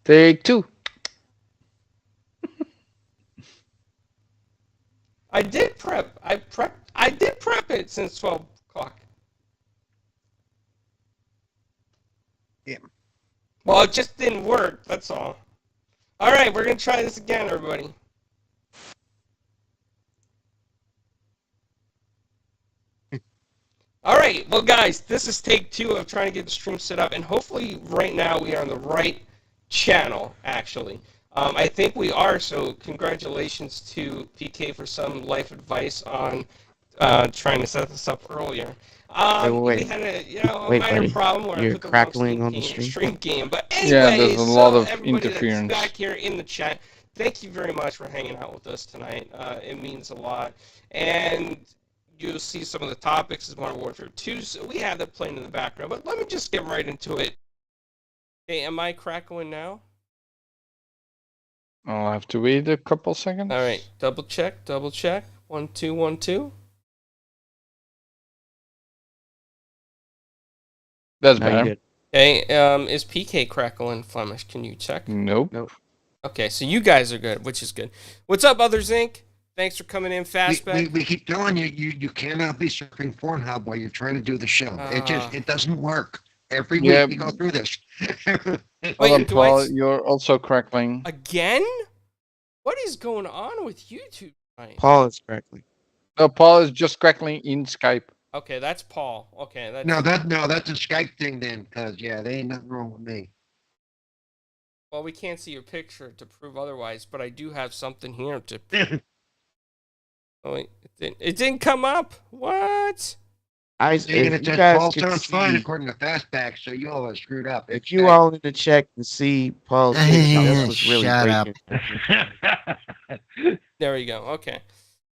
Take two. I did prep. I did prep it since 12 o'clock. Yeah. Well, it just didn't work. That's all. All right, we're gonna try this again, everybody. All right, well, guys, this is take two of trying to get the stream set up, and hopefully, right now we are on the right channel. Actually, I think we are. So, congratulations to PK for some life advice on trying to set this up earlier. We Wait, had a wait, minor buddy. problem where I You're put the wrong crackling on the stream. stream game. But Yeah, there's anyway, a lot so of everybody that's interference. back here in the chat, thank you very much for hanging out with us tonight. It means a lot. And you'll see some of the topics is Modern Warfare 2, so we have that playing in the background. But let me just get right into it. Hey, am I crackling now? I'll have to wait a couple seconds. All right, double check, double check. 1 2 1 2. That's Now you better. good. Hey, is PK crackling, Flemish? Can you check? Nope. Nope. Okay, so you guys are good, which is good. What's up, Others Inc? Thanks for coming in, Fastback. We keep telling you, you cannot be surfing Pornhub while you're trying to do the show. It doesn't work. Every week Yeah. we go through this. Hold Wait, on, do I Paul. s- You're also crackling. Again? What is going on with YouTube tonight? Paul is crackling. No, Paul is just crackling in Skype. Okay, that's Paul. Okay, that's No, that's a Skype thing then, because there ain't nothing wrong with me. well, we can't see your picture to prove otherwise, but I do have something here to. Oh wait, it didn't come up. What? And If it you says guys Paul could sounds fine see, according to Fastback, so you all are screwed up. if you all in the chat can see Paul's picture, that's what's really Shut up. breaking. There we go. Okay.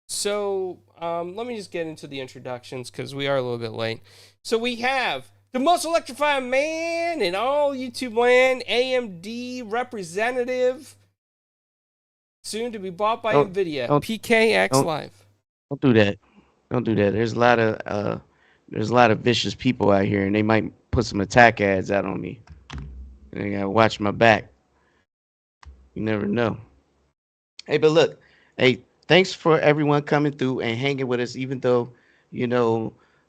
So let me just get into the introductions because we are a little bit late. So we have the most electrifying man in all YouTube land, AMD representative, soon to be bought by Nvidia, PKX don't- Live. Don't do that. Don't do that. There's a lot of vicious people out here, and they might put some attack ads out on me. And I gotta watch my back. You never know. Hey, but look, hey, thanks for everyone coming through and hanging with us, even though,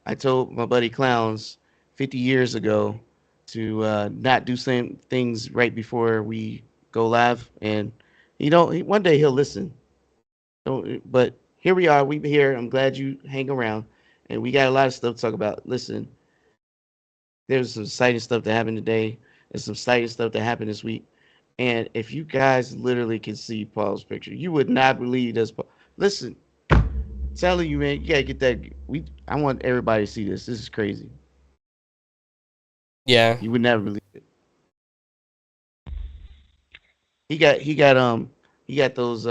I told my buddy Clowns 50 years ago to not do same things right before we go live. And, one day he'll listen. But here we are. We're here. I'm glad you hang around. And we got a lot of stuff to talk about. Listen, there's some exciting stuff that happened today. There's some exciting stuff that happened this week. And if you guys literally can see Paul's picture, you would not believe this. Listen, I'm telling you, man, you gotta get that. I want everybody to see this. This is crazy. Yeah. You would never believe it. He got those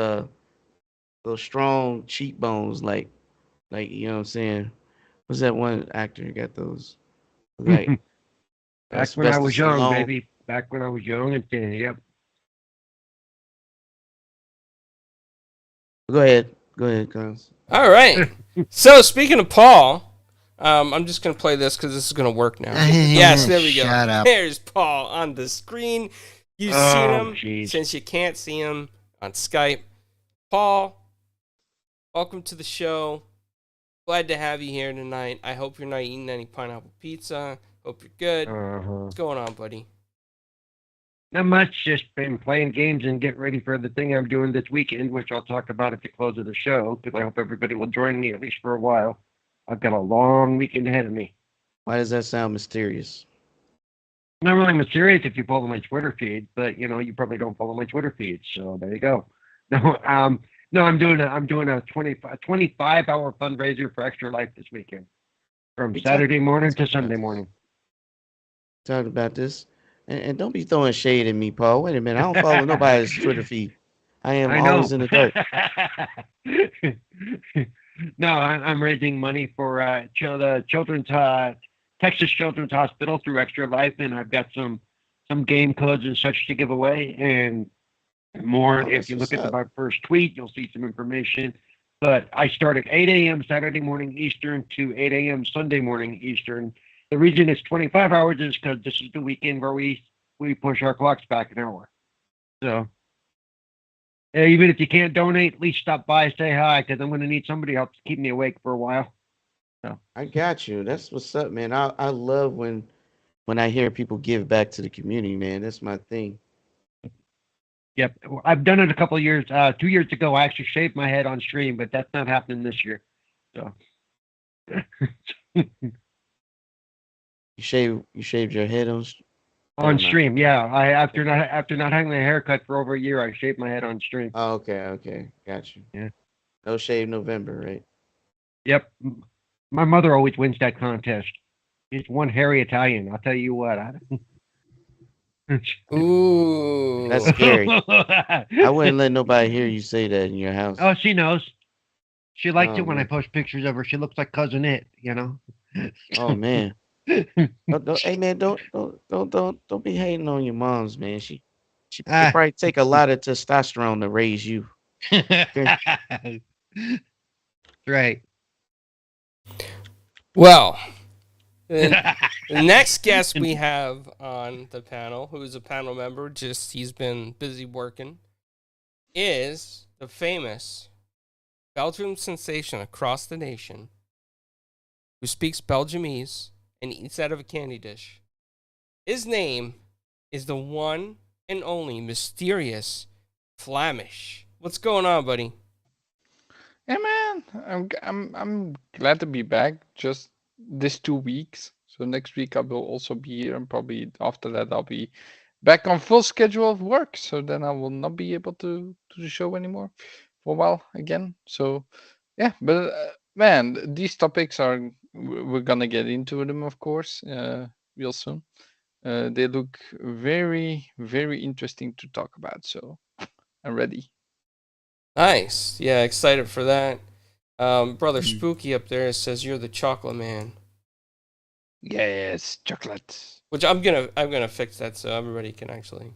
strong cheekbones, like you know what I'm saying. What's that one actor who got those? Like Back when I was Sylvester young, Stallone. baby. Back when I was young and thin, yep. Go ahead, Cons. All right. So speaking of Paul, I'm just gonna play this because this is gonna work now. Yes, there we go. Shut up. There's Paul on the screen. You've seen Oh, him jeez. since you can't see him on Skype. Paul, welcome to the show. Glad to have you here tonight. I hope you're not eating any pineapple pizza. Hope you're good. What's going on, buddy? Not much. Just been playing games and getting ready for the thing I'm doing this weekend, which I'll talk about at the close of the show, because I hope everybody will join me at least for a while. I've got a long weekend ahead of me. Why does that sound mysterious? Not really mysterious if you follow my Twitter feed, but you probably don't follow my Twitter feed, so there you go. No, I'm doing a 25-hour fundraiser for Extra Life this weekend, from Saturday morning to Sunday morning. Talking about this, and don't be throwing shade at me, Paul. Wait a minute, I don't follow nobody's Twitter feed. I am always in the dark. No, I'm raising money for the children's Texas Children's Hospital through Extra Life, and I've got some game codes and such to give away, and more. Oh, If you that's look at what's my first tweet, you'll see some information. But I start at 8 a.m. Saturday morning Eastern to 8 a.m. Sunday morning Eastern. The reason it's 25 hours is because this is the weekend where we push our clocks back an hour. So even if you can't donate, at least stop by, say hi, because I'm going to need somebody else to keep me awake for a while. So I got you. That's what's up, man. I love when I hear people give back to the community, man. That's my thing. yep, I've done it a couple of years. 2 years ago, I actually shaved my head on stream, but that's not happening this year. So You shaved your head on. Never on mind. stream, yeah. I after not having a haircut for over a year, I shaved my head on stream. Oh, okay, okay, got you. Yeah. No shave November, right? Yep. My mother always wins that contest. She's one hairy Italian. I'll tell you what. Ooh. That's scary. I wouldn't let nobody hear you say that in your house. Oh, she knows. She likes Oh it when I man. post pictures of her. She looks like Cousin It, you know. Oh man. Hey man, don't be hating on your moms, man. She it Ah. probably take a lot of testosterone to raise you. Right. Well, the next guest we have on the panel, who is a panel member, just he's been busy working, is the famous Belgium sensation across the nation who speaks Belgiumese and eats out of a candy dish. His name is the one and only mysterious Flamish. What's going on, buddy? Yeah, man, I'm glad to be back. Just this 2 weeks. So next week I will also be here, and probably after that I'll be back on full schedule of work. So then I will not be able to do the show anymore for a while again. So yeah, but man, these topics are we're gonna get into them, of course, real soon. They look very, very interesting to talk about. So I'm ready. Nice. Yeah, excited for that. Brother Spooky up there says you're the chocolate man. Yes, chocolate. Which I'm gonna fix that so everybody can actually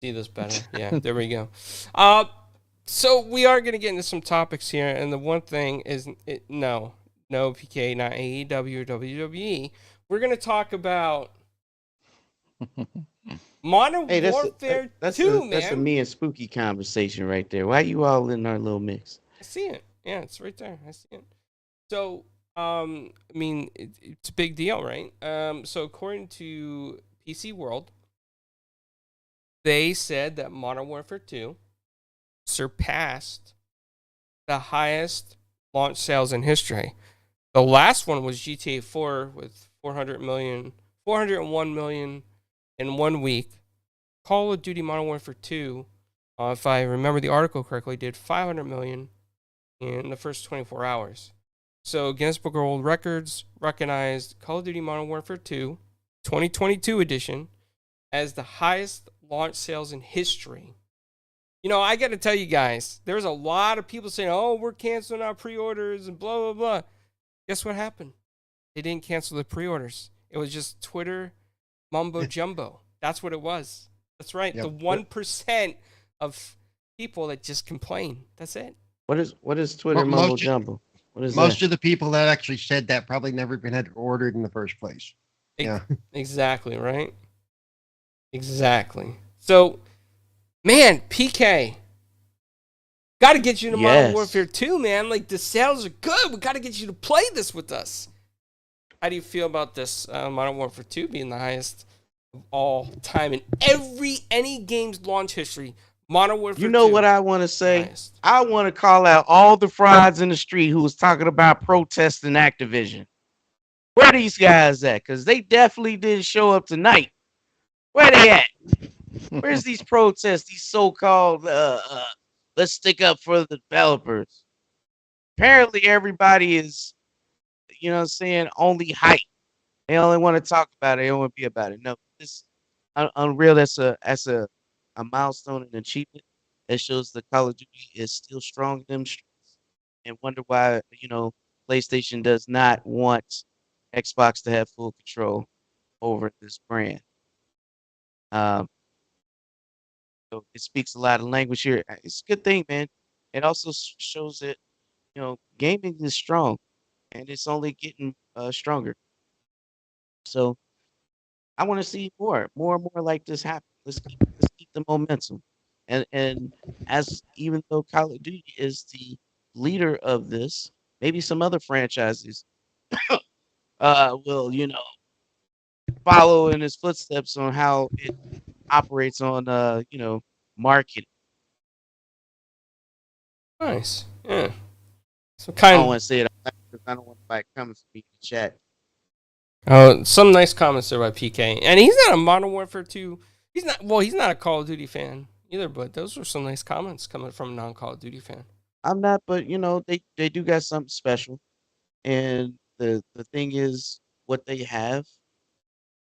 see this better. Yeah, there we go. So we are gonna get into some topics here, and the one thing is no PK, not AEW or WWE. We're gonna talk about Modern Hey, Warfare that's 2, that's a man. me and Spooky conversation right there. Why you all in our little mix? I see it. Yeah, it's right there. I see it. So, I mean, it's a big deal, right? So according to PC World, they said that Modern Warfare 2 surpassed the highest launch sales in history. The last one was GTA 4 with 401 million in 1 week. Call of Duty Modern Warfare 2, if I remember the article correctly, did 500 million in the first 24 hours. So Guinness Book of World Records recognized Call of Duty Modern Warfare 2 2022 edition as the highest launch sales in history. You know, I got to tell you guys, there's a lot of people saying, oh, we're canceling our pre-orders and blah, blah, blah. Guess what happened? They didn't cancel the pre-orders. It was just Twitter mumbo jumbo. That's what it was. That's right. Yep. The 1% of people that just complain. That's it. What is Twitter Well, mumbo most- jumbo? What is Most that? of the people that actually said that probably never even had ordered in the first place. Yeah. Exactly, right? Exactly. So, man, PK, got to get you to Modern Yes. Warfare 2, man. Like, the sales are good. We got to get you to play this with us. How do you feel about this Modern Warfare 2 being the highest of all time in any game's launch history? Modern Warfare 2. You know what I want to say? highest. I want to call out all the frauds in the street who was talking about protesting Activision. Where these guys at? Because they definitely didn't show up tonight. Where they at? Where's these protests? These so-called let's stick up for the developers. Apparently, everybody is, you know what I'm saying, only hype. They only want to talk about it. They don't want to be about it. No, this Unreal. That's a milestone and achievement that shows the Call of Duty is still strong in them streets. And wonder why PlayStation does not want Xbox to have full control over this brand. Um, so it speaks a lot of language here. It's a good thing, man. It also shows that gaming is strong, and it's only getting stronger. So I want to see more and more like this happen. Let's keep the momentum. And as even though Call of Duty is the leader of this, maybe some other franchises will, follow in his footsteps on how it operates on marketing. Nice. Yeah. So I don't kind. want to say it because I don't want to come for me in the chat. Oh, some nice comments there by PK, and he's not a Modern Warfare 2. He's not. Well, he's not a Call of Duty fan either. But those were some nice comments coming from a non-Call of Duty fan. I'm not, but they do got something special. And the thing is, what they have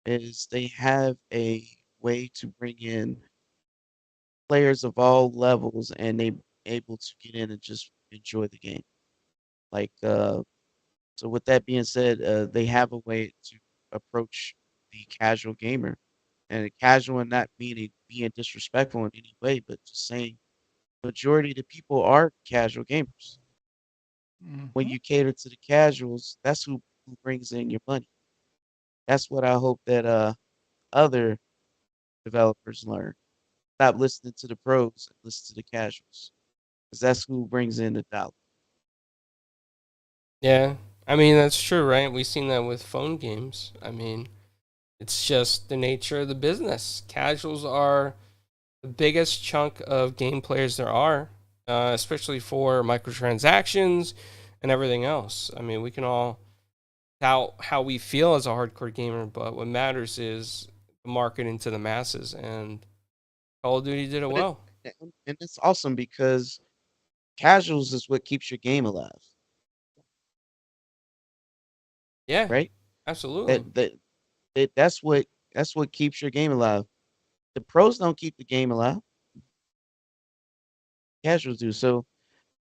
is they have a way to bring in players of all levels, and they able to get in and just enjoy the game. Like, so with that being said, they have a way to approach the casual gamer, and casual and not meaning being disrespectful in any way, but just saying majority of the people are casual gamers. When Mhm. you cater to the casuals, that's who brings in your money. That's what I hope that other developers learn. Stop listening to the pros and listen to the casuals, because that's who brings in the dollar. Yeah, I mean that's true, right? We've seen that with phone games. I mean, it's just the nature of the business. Casuals are the biggest chunk of game players there are, especially for microtransactions and everything else. I mean, we can all doubt how we feel as a hardcore gamer, but what matters is the marketing to the masses, and Call of Duty did it But it well. and it's awesome because casuals is what keeps your game alive, Yeah, right? absolutely. That's what keeps your game alive. The pros don't keep the game alive. Casuals do. So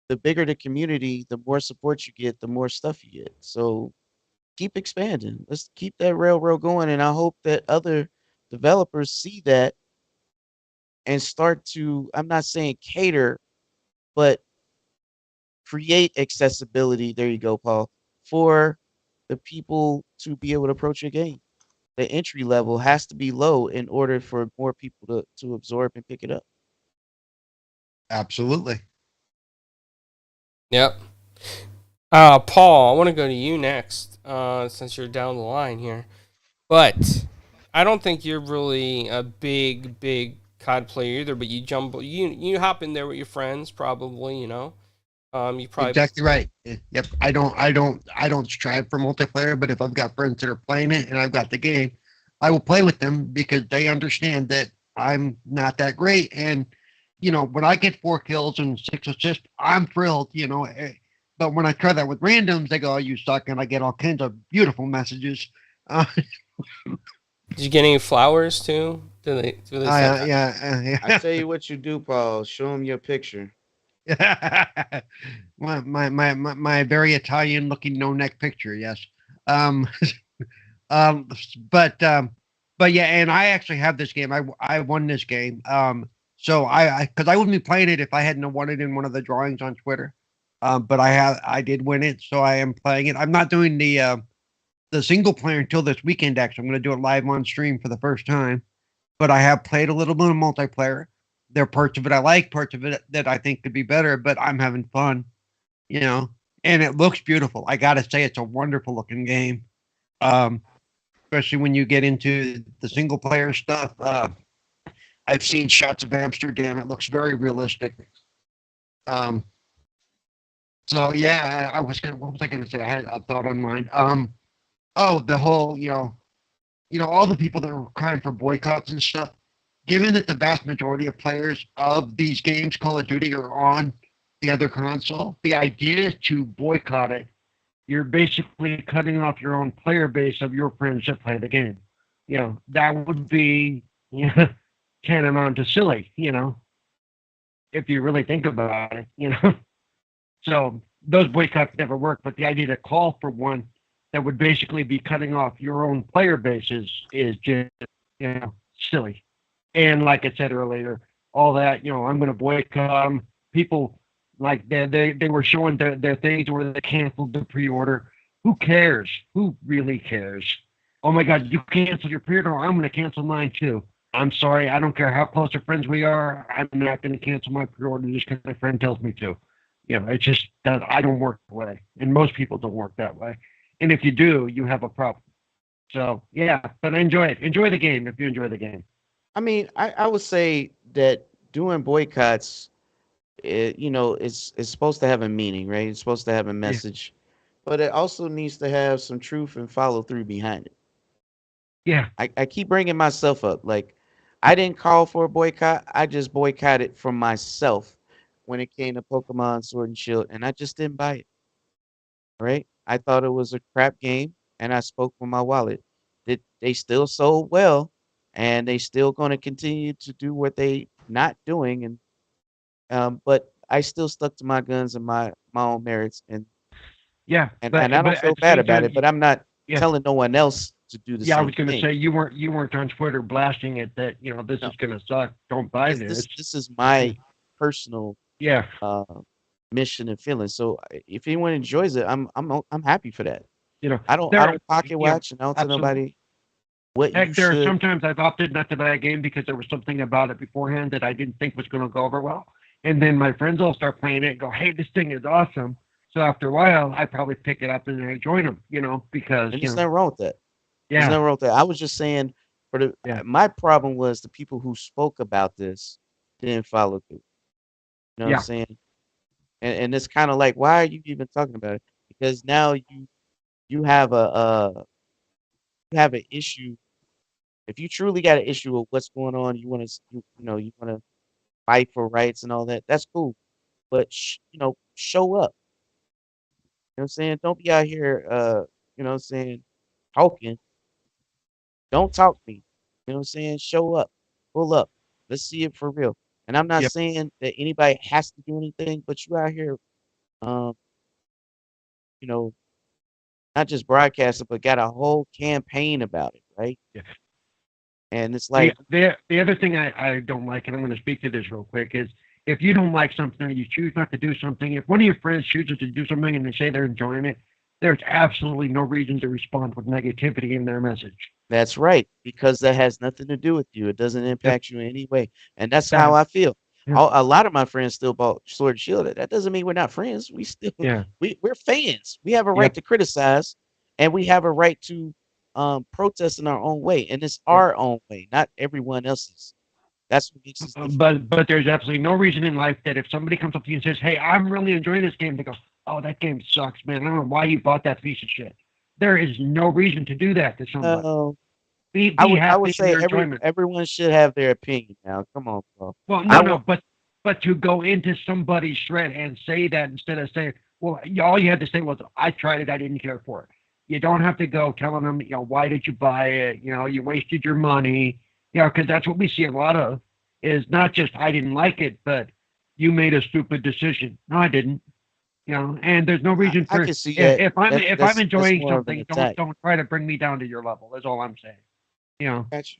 the bigger the community, the more support you get, the more stuff you get. So keep expanding. Let's keep that railroad going. And I hope that other developers see that and start to, I'm not saying cater, but create accessibility. There you go, Paul, for the people to be able to approach your game. The entry level has to be low in order for more people to absorb and pick it up. Absolutely. Yep. Paul, I want to go to you next, since you're down the line here. But I don't think you're really a big COD player either. But you hop in there with your friends, probably. You probably. Exactly right. Yep. I don't strive for multiplayer, but if I've got friends that are playing it and I've got the game, I will play with them because they understand that I'm not that great. And when I get 4 kills and 6 assists, I'm thrilled. But when I try that with randoms, they go, "Oh, you suck," and I get all kinds of beautiful messages. Uh, Did you get any flowers too? Do they I, send? yeah, I tell you what you do, Paul. Show them your picture. my very Italian looking no neck picture, yes. Um, um, but yeah, and I actually have this game. I won this game. So because I wouldn't be playing it if I hadn't won it in one of the drawings on Twitter. But I did win it, so I am playing it. I'm not doing the single player until this weekend. Actually, I'm going to do it live on stream for the first time. But I have played a little bit of multiplayer. There are parts of it I like, parts of it that I think could be better, but I'm having fun, you know. And it looks beautiful. I gotta say, it's a wonderful looking game. Um, Especially when you get into the single player stuff. I've seen shots of Amsterdam. It looks very realistic. Um, so yeah, I was gonna. What was I gonna say? I had a thought on mine. Oh, the whole, all the people that were crying for boycotts and stuff. Given that the vast majority of players of these games, Call of Duty, are on the other console, the idea to boycott it, you're basically cutting off your own player base of your friends that play the game. That would be tantamount to silly, if you really think about it. So those boycotts never work, but the idea to call for one that would basically be cutting off your own player base is just, silly. And like I said earlier, all that, I'm going to boycott them. People like they were showing their things where they canceled the pre-order. Who cares? Who really cares? Oh my God, you canceled your pre-order. I'm going to cancel mine too. I'm sorry. I don't care how close of friends we are. I'm not going to cancel my pre-order just because my friend tells me to. You know, it's just that I don't work that way, and most people don't work that way. And if you do, you have a problem. So yeah, but enjoy it. Enjoy the game if you enjoy the game. I mean, I would say that doing boycotts, it's supposed to have a meaning, right? It's supposed to have a Yeah, message, but it also needs to have some truth and follow through behind it. yeah, I keep bringing myself up. Like, I didn't call for a boycott. I just boycotted for myself when it came to Pokemon Sword and Shield, and I just didn't buy it. Right? I thought it was a crap game, and I spoke with my wallet. That they still sold well, and they still going to continue to do what they not doing, and but I still stuck to my guns and my own merits, yeah. and I don't But feel at the bad same about time, it. But I'm not yeah, telling no one else to do the yeah. I was same going to thing. say you weren't on Twitter blasting it that this No, is going to suck. Don't buy because this. this is Yeah, my personal yeah. uh mission and feeling. So if anyone enjoys it, I'm happy for that. I There are don't pocket watch, and I don't tell absolutely. nobody what you Heck, there are should. sometimes I've opted not to buy a game because there was something about it beforehand that I didn't think was going to go over well. And then my friends all start playing it and go, hey, this thing is awesome. So after a while, I probably pick it up and I join them, because, And there's nothing wrong with that. There's yeah, nothing wrong with that. I was just saying for the yeah, my problem was the people who spoke about this didn't follow through. You know what I'm yeah. saying? And it's kind of like, why are you even talking about it? Because now you have you have an issue. If you truly got an issue with what's going on, you want to you want to fight for rights and all that. That's cool, but show up. You know what I'm saying? Don't be out here, you know what I'm saying, talking. Don't talk to me. You know what I'm saying? Show up. Pull up. Let's see it for real. And I'm not Yep. saying that anybody has to do anything, but you out here, um, you know, not just broadcasting, but got a whole campaign about it, right? Yeah. And it's The like, the other thing I don't like, and I'm going to speak to this real quick, is if you don't like something or you choose not to do something, if one of your friends chooses to do something and they say they're enjoying it, there's absolutely no reason to respond with negativity in their message. that's right, because that has nothing to do with you. It doesn't Yep. impact you in any way. And that's how That. I feel. Yeah. A lot of my friends still bought Sword and Shield. That doesn't mean we're not friends. We still Yeah. we're fans. We have a right Yep. to criticize, and we have a right to protest in our own way. And it's Yep. our own way, not everyone else's. That's what makes us different. But there's absolutely no reason in life that if somebody comes up to you and says, "Hey, I'm really enjoying this game," they go, "Oh, that game sucks, man. I don't know why you bought that piece of shit." There is no reason to do that to somebody. No, Be I would happy in say your enjoyment. everyone should have their opinion now. Come on, bro. Well, I no, don't no, want but to go into somebody's shred and say that instead of saying, "Well, all you had to say was I tried it, I didn't care for it." You don't have to go telling them, why did you buy it? You wasted your money. Because that's what we see a lot of is not just I didn't like it, but you made a stupid decision. No, I didn't. And there's no reason I for can see that. if I'm That's enjoying more of an something, don't attack. don't try to bring me down to your level. That's all I'm saying. You know, Gotcha.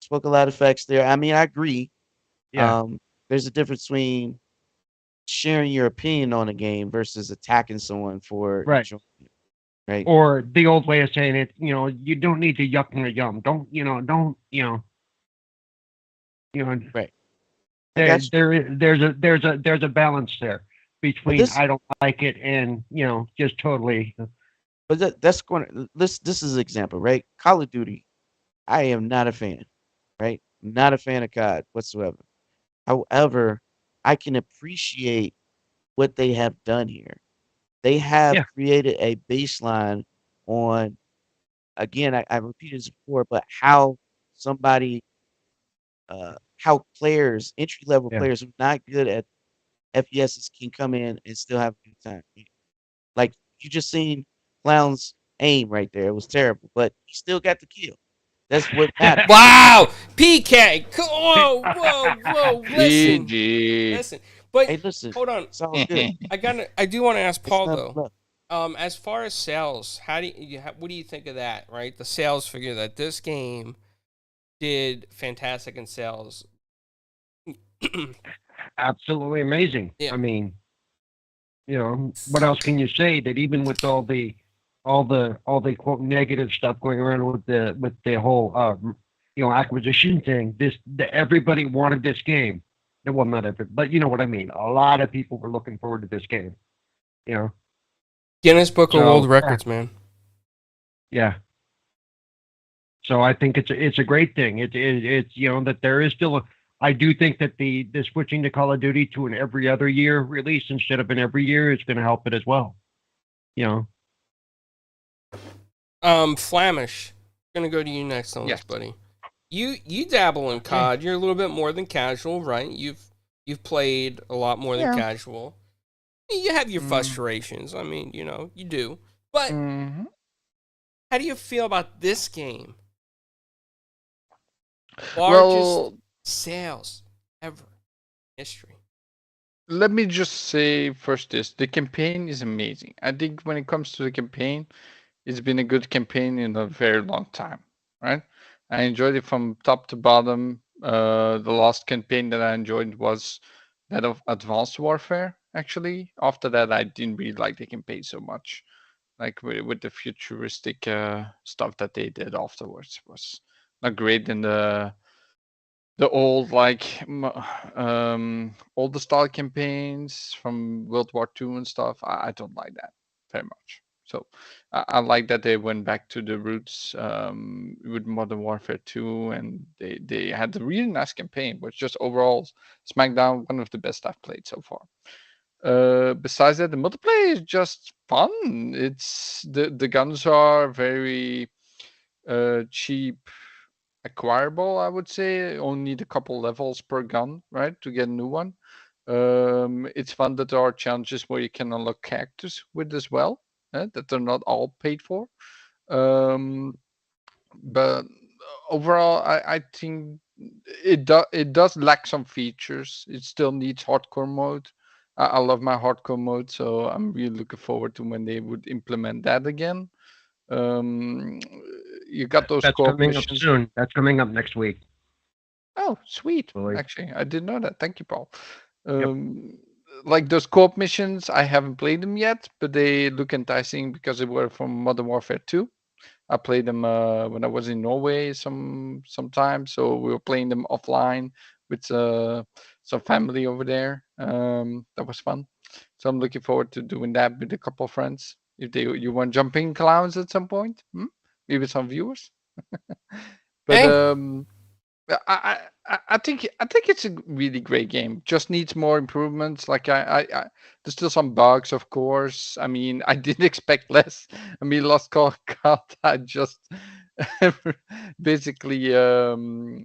Spoke a lot of facts there. I mean, I agree. yeah. Um, there's a difference between sharing your opinion on a game versus attacking someone for Right. enjoying it, right? Or the old way of saying it, you don't need to yuck my yum. Don't, you know, Right. I there, got you. there's a balance there But between I don't like it and, just totally, that's going to this is an example, right? Call of Duty. I am not a fan, right? Not a fan of COD whatsoever. However, I can appreciate what they have done here. They have yeah, created a baseline on, again, I repeated this before, but somebody, how players, entry level yeah. players who are not good at FPSs can come in and still have a good time. Like you just seen Clown's aim right there. It was terrible, but he still got the kill. That's what matters. Wow, PK. Whoa, whoa, whoa. Listen, GG. listen. But Hey, listen, hold on. it's all good. I do want to ask It's Paul not though. love. As far as sales, what do you think of that? Right, the sales figure that this game did fantastic in sales. Absolutely amazing. Yeah. I mean, what else can you say that even with all the quote negative stuff going around with the whole acquisition thing. Everybody wanted this game. Well, not everybody, but you know what I mean. A lot of people were looking forward to this game. You know, Guinness Book of World so Records, man. yeah. So I think it's a great thing. It's that there is still I do think that the switching to Call of Duty to an every other year release instead of an every year is going to help it as well. Flamish, gonna go to you next on Yes. this, buddy. You dabble in COD. You're a little bit more than casual, right? You've played a lot more than casual. You have your frustrations. I mean, you do. But how do you feel about this game? Largest sales ever in history. Let me just say first this. The campaign is amazing. I think when it comes to the campaign, it's been a good campaign in a very long time, right? I enjoyed it from top to bottom. The last campaign that I enjoyed was that of Advanced Warfare, actually. After that, I didn't really like the campaign so much. Like with the futuristic stuff that they did afterwards was not great in the old older style campaigns from World War II and stuff. I don't like that very much. So I like that they went back to the roots with Modern Warfare 2, and they had a really nice campaign, but just overall SmackDown, one of the best I've played so far. Besides that, the multiplayer is just fun. It's the guns are very cheap acquirable, I would say. Only need a couple levels per gun, right, to get a new one. It's fun that there are challenges where you can unlock characters with as well, that they're not all paid for. But overall, I think it does lack some features. It still needs hardcore mode. I love my hardcore mode, so I'm really looking forward to when they would implement that again. Um, you got those That's co-op coming up missions. soon. That's coming up next week. Oh, sweet. Really. Actually, I didn't know that. Thank you, Paul. Yep. Like those co-op missions, I haven't played them yet, but they look enticing because they were from Modern Warfare 2. I played them when I was in Norway sometime, so we were playing them offline with some family over there. That was fun. So I'm looking forward to doing that with a couple of friends. If you want jumping clowns at some point, maybe some viewers. But Hey, I think it's a really great game. Just needs more improvements. Like there's still some bugs, of course. I mean, I didn't expect less. I mean, Lost Call I just basically after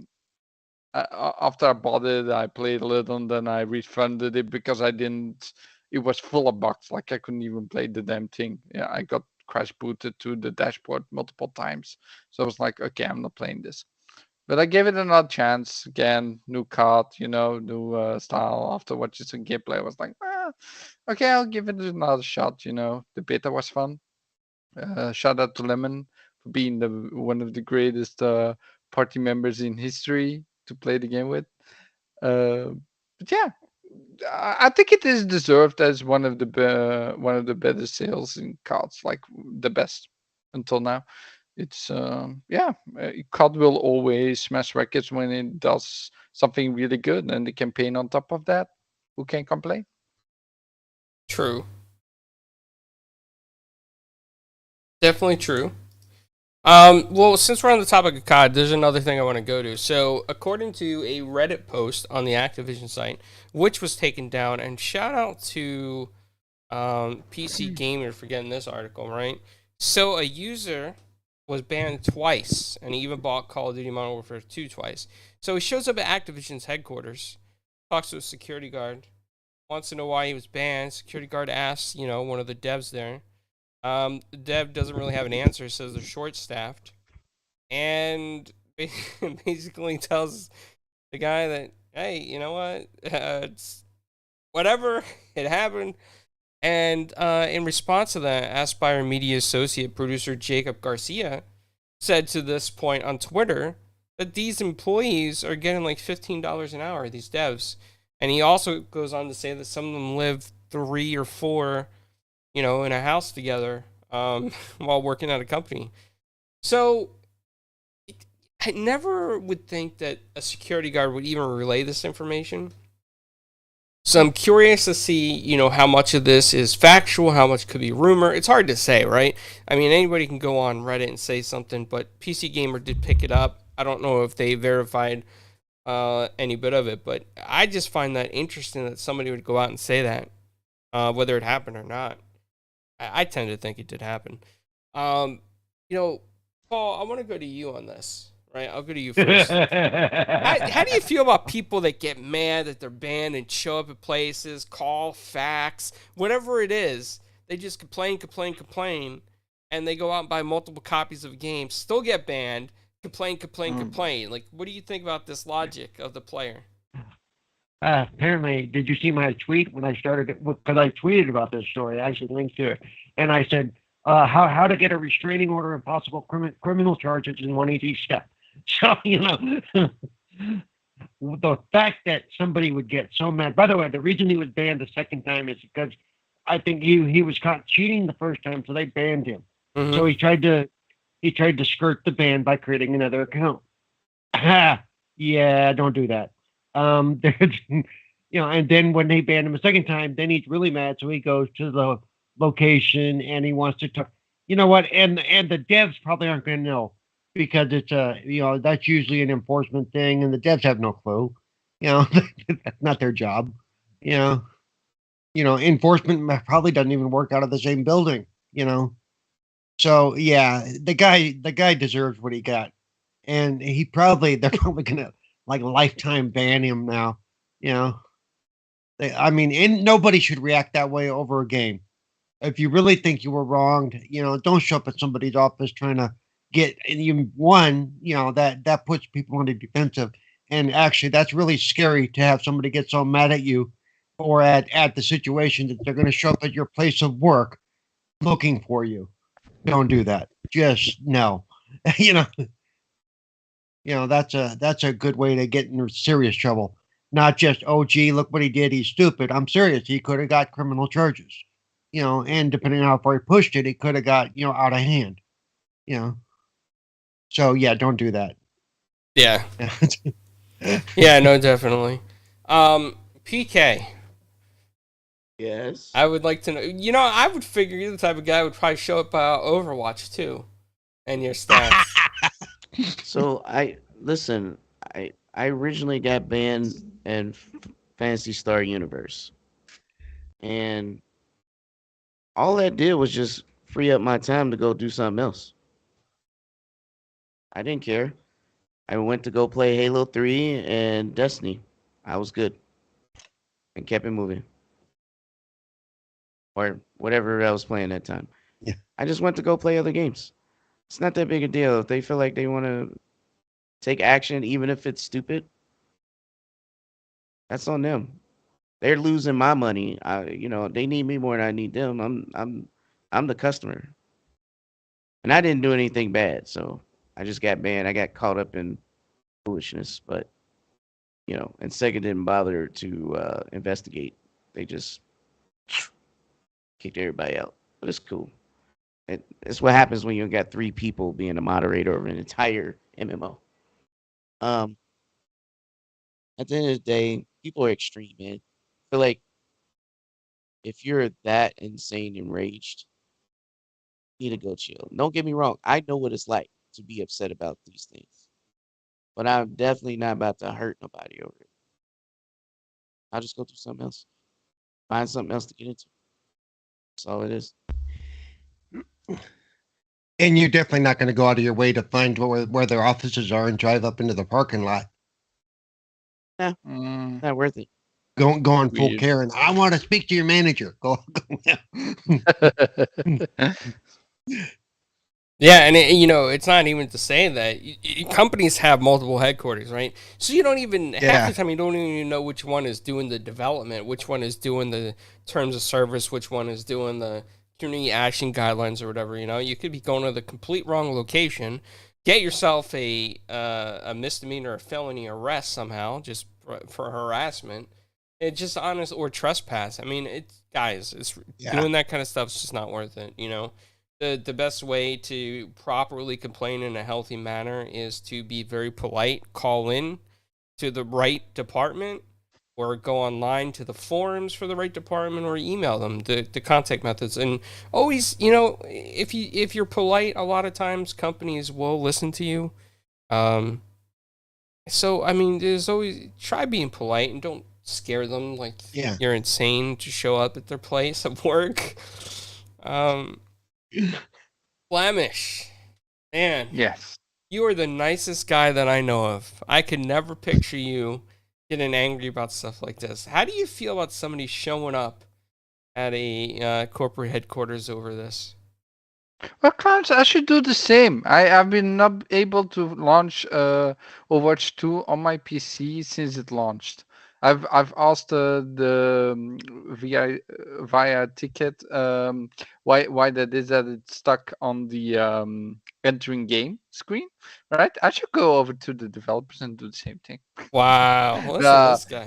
I bought it, I played a little and then I refunded it because I didn't. It was full of bugs. Like I couldn't even play the damn thing. Yeah, I got crash booted to the dashboard multiple times. So I was like, okay, I'm not playing this. But I gave it another chance again. New card, new style. After watching some gameplay, I was like, okay, I'll give it another shot. The beta was fun. Shout out to Lemon for being one of the greatest party members in history to play the game with. But yeah, I think it is deserved as one of the better sales in cards, like the best until now. It's COD will always smash records when it does something really good, and the campaign on top of that, who can complain? true. Definitely true. Well, since we're on the topic of COD, there's another thing I want to go to. So, according to a Reddit post on the Activision site, which was taken down, and shout out to PC Gamer for getting this article, right? So, a user was banned twice, and he even bought Call of Duty Modern Warfare 2 twice. So, he shows up at Activision's headquarters, talks to a security guard, wants to know why he was banned. Security guard asks, one of the devs there. The dev doesn't really have an answer, says they're short-staffed, and basically tells the guy that, hey, you know what, it's whatever, it happened. And in response to that, Aspire Media associate producer Jacob Garcia said to this point on Twitter that these employees are getting like $15 an hour, these devs. And he also goes on to say that some of them live 3 or 4 in a house together while working at a company. So I never would think that a security guard would even relay this information. So I'm curious to see, how much of this is factual, how much could be rumor. It's hard to say, right? I mean, anybody can go on Reddit and say something, but PC Gamer did pick it up. I don't know if they verified any bit of it, but I just find that interesting that somebody would go out and say that, whether it happened or not. I tend to think it did happen. Paul, I want to go to you on this. Right, I'll go to you first. How do you feel about people that get mad that they're banned and show up at places, call, fax, whatever it is? They just complain, and they go out and buy multiple copies of a game, still get banned, complain. Like, what do you think about this logic of the player? Apparently, did you see my tweet when I started? Because I tweeted about this story. I actually linked to it, and I said how to get a restraining order and possible criminal charges in one easy step. So, the fact that somebody would get so mad. By the way, the reason he was banned the second time is because I think he was caught cheating the first time, so they banned him. Mm-hmm. So he tried to skirt the ban by creating another account. Yeah, don't do that. And then when they banned him a second time, then he's really mad, so he goes to the location and he wants to talk. You know what? And the devs probably aren't going to know. Because it's that's usually an enforcement thing, and the devs have no clue. That's not their job. Enforcement probably doesn't even work out of the same building. So yeah, the guy deserves what he got, and they're probably gonna like lifetime ban him now. And nobody should react that way over a game. If you really think you were wronged, don't show up at somebody's office trying to get that puts people on the defensive, and actually that's really scary to have somebody get so mad at you or at the situation that they're going to show up at your place of work looking for you. Don't do that. Just no. That's a good way to get in serious trouble. Not just, oh gee, look what he did, he's stupid. I'm serious, he could have got criminal charges. And depending on how far he pushed it, he could have got out of hand. So yeah, don't do that. Yeah. Yeah, no, definitely. PK. Yes. I would like to know. I would figure you're the type of guy who would probably show up Overwatch too, and your stats. So I originally got banned in Phantasy Star Universe, and all that did was just free up my time to go do something else. I didn't care. I went to go play Halo 3 and Destiny. I was good. And kept it moving. Or whatever I was playing that time. Yeah. I just went to go play other games. It's not that big a deal. If they feel like they want to take action, even if it's stupid, that's on them. They're losing my money. They need me more than I need them. I'm the customer. And I didn't do anything bad, so I just got banned. I got caught up in foolishness, but and Sega didn't bother to investigate. They just kicked everybody out. But it's cool. It's what happens when you got 3 people being a moderator of an entire MMO. At the end of the day, people are extreme, man. I feel like if you're that insane enraged, you need to go chill. Don't get me wrong. I know what it's like to be upset about these things. But I'm definitely not about to hurt nobody over it. I'll just go do something else. Find something else to get into. That's all it is. And you're definitely not going to go out of your way to find where their offices are and drive up into the parking lot. Yeah, not worth it. Go on full Karen. I want to speak to your manager. Go. Yeah, and it's not even to say that companies have multiple headquarters, right? So you don't even half the time you don't even know which one is doing the development, which one is doing the terms of service, which one is doing the community action guidelines or whatever. You could be going to the complete wrong location, get yourself a misdemeanor or felony arrest somehow just for harassment. It's just honest or trespass. I mean, doing that kind of stuff is just not worth it. the best way to properly complain in a healthy manner is to be very polite, call in to the right department, or go online to the forums for the right department, or email them the contact methods. And always, if you're polite, a lot of times companies will listen to you. So I mean, there's always try being polite and don't scare them like you're insane to show up at their place of work. Flemish, man. Yes. You are the nicest guy that I know of. I could never picture you getting angry about stuff like this. How do you feel about somebody showing up at a corporate headquarters over this? Well, Clowns, I should do the same. I've been not able to launch Overwatch 2 on my PC since it launched. I've asked the via ticket why that is that it's stuck on the entering game screen, right? I should go over to the developers and do the same thing. Wow, listen to this guy.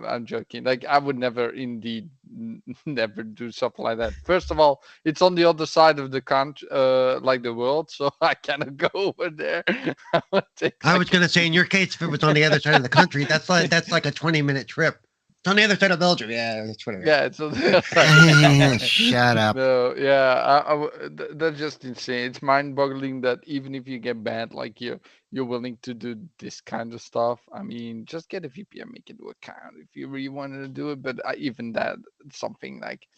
I'm joking. Like I would never, indeed, never do something like that. First of all, it's on the other side of the country, like the world, so I cannot go over there. I was gonna say, in your case, if it was on the other side of the country, that's like a 20-minute trip. It's on the other side of Belgium. Yeah, that's what it is. Yeah, it's on the other side. Shut up. No, yeah, that's just insane. It's mind-boggling that even if you get banned, like you're willing to do this kind of stuff. I mean, just get a VPN, make it do account if you really wanted to do it. But even that, something like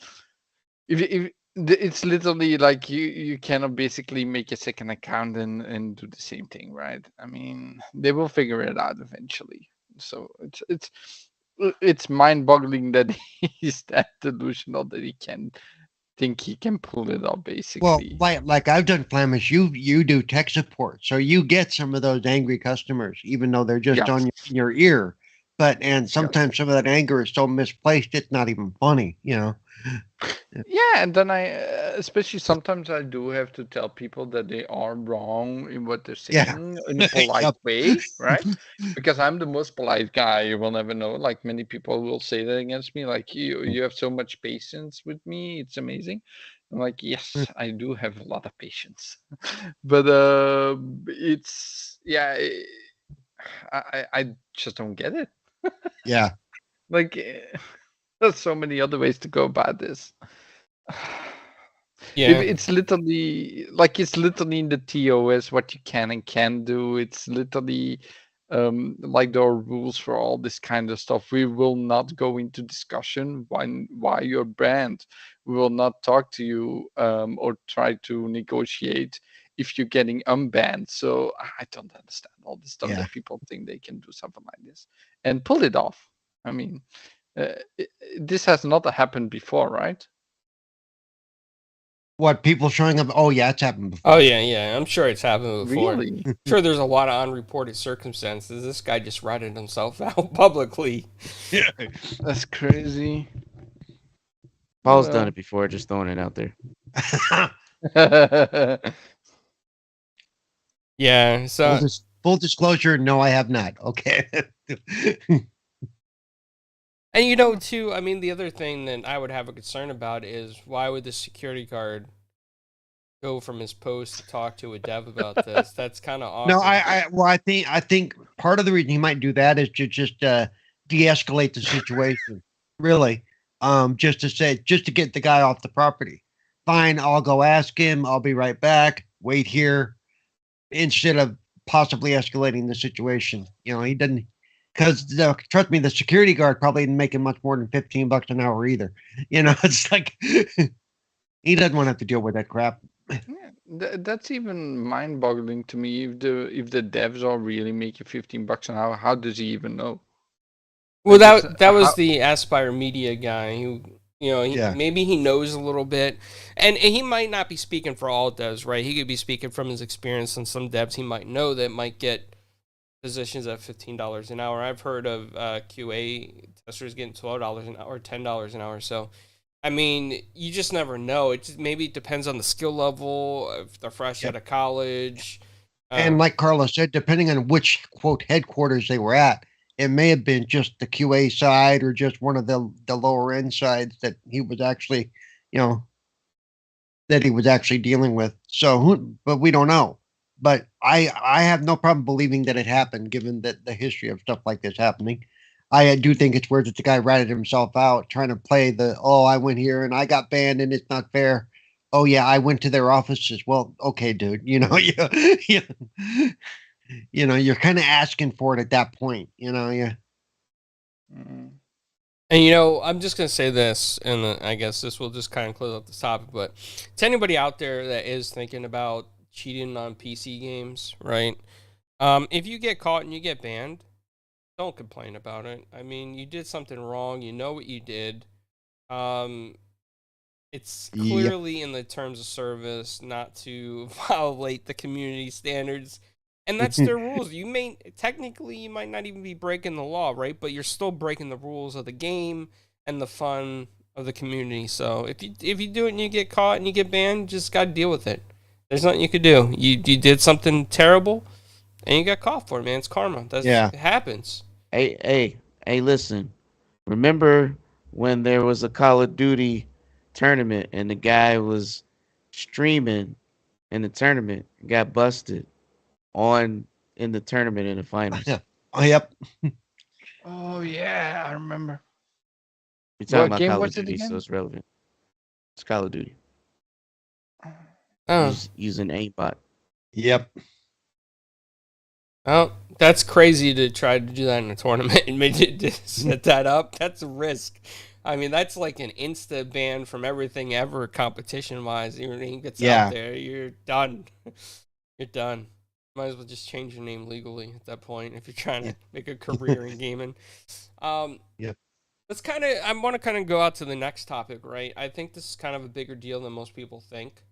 if it's literally like you cannot basically make a second account and do the same thing, right? I mean, they will figure it out eventually. So it's mind-boggling that he's that delusional that he can think he can pull it off, basically. Well, like I've done Flemish, you do tech support, so you get some of those angry customers, even though they're just on your ear. And sometimes some of that anger is so misplaced, it's not even funny, Yeah, and then especially sometimes I do have to tell people that they are wrong in what they're saying in a polite way, right? Because I'm the most polite guy you will never know. Like many people will say that against me, like you have so much patience with me, it's amazing. I'm like, yes, I do have a lot of patience, but it's I just don't get it. Yeah. Like there's so many other ways to go about this. Yeah, It's literally in the TOS what you can and can't do. It's literally like there are rules for all this kind of stuff. We will not go into discussion why you're banned. We will not talk to you or try to negotiate if you're getting unbanned. So I don't understand all this stuff that people think they can do something like this and pull it off. I mean, this has not happened before, right? What, people showing up? Oh yeah, it's happened before. Oh yeah. I'm sure it's happened before. Really? Sure, there's a lot of unreported circumstances. This guy just ratted himself out publicly. Yeah, That's crazy. Paul's done it before, just throwing it out there. Yeah, so full disclosure, no, I have not. Okay. and too, I mean, the other thing that I would have a concern about is why would the security guard go from his post to talk to a dev about this? That's kind of awkward. No, I think part of the reason he might do that is to just de-escalate the situation. Really, just to get the guy off the property. Fine, I'll go ask him. I'll be right back. Wait here, instead of possibly escalating the situation. He didn't, because trust me, the security guard probably isn't making much more than $15 an hour either. It's like he doesn't want to have to deal with that crap. Yeah, that's even mind-boggling to me. If the devs are really making $15 an hour, how does he even know? Well, that was the Aspire Media guy who, maybe he knows a little bit, and he might not be speaking for all devs, right? He could be speaking from his experience, and some devs he might know that might get positions at $15 an hour. I've heard of QA testers getting $12 an hour, $10 an hour. So, I mean, you just never know. Maybe it depends on the skill level, if they're fresh out of college. And like Carlos said, depending on which quote headquarters they were at, it may have been just the QA side or just one of the lower end sides that he was actually, the that he was actually dealing with. So, but we don't know. But I have no problem believing that it happened, given that the history of stuff like this happening. I do think it's weird that the guy ratted himself out, trying to play the I went here and I got banned and it's not fair. Oh yeah, I went to their offices. Well, okay, dude. You're kind of asking for it at that point. Yeah. Mm. And I'm just gonna say this, and I guess this will just kind of close up this topic. But to anybody out there that is thinking about cheating on PC games, right? If you get caught and you get banned, don't complain about it. I mean, you did something wrong. You know what you did. It's Yep. clearly in the terms of service not to violate the community standards. And that's their rules. You might not even be breaking the law, right? But you're still breaking the rules of the game and the fun of the community. So if you do it and you get caught and you get banned, you just gotta deal with it. There's nothing you could do. You did something terrible and you got caught for it, man. It's karma. It happens. Hey, listen. Remember when there was a Call of Duty tournament and the guy was streaming in the tournament and got busted in the tournament in the finals? Oh, yep. Oh yeah, I remember. We're talking What about game Call of was it Duty, so again? it's relevant. It's Call of Duty. Oh. Using aimbot. Yep. Oh, that's crazy to try to do that in a tournament and to set that up. That's a risk. I mean, that's like an insta ban from everything ever competition wise. Your name gets Yeah. out there, you're done. You're done. Might as well just change your name legally at that point if you're trying to make a career in gaming. Yep. I want to kind of go out to the next topic, right? I think this is kind of a bigger deal than most people think.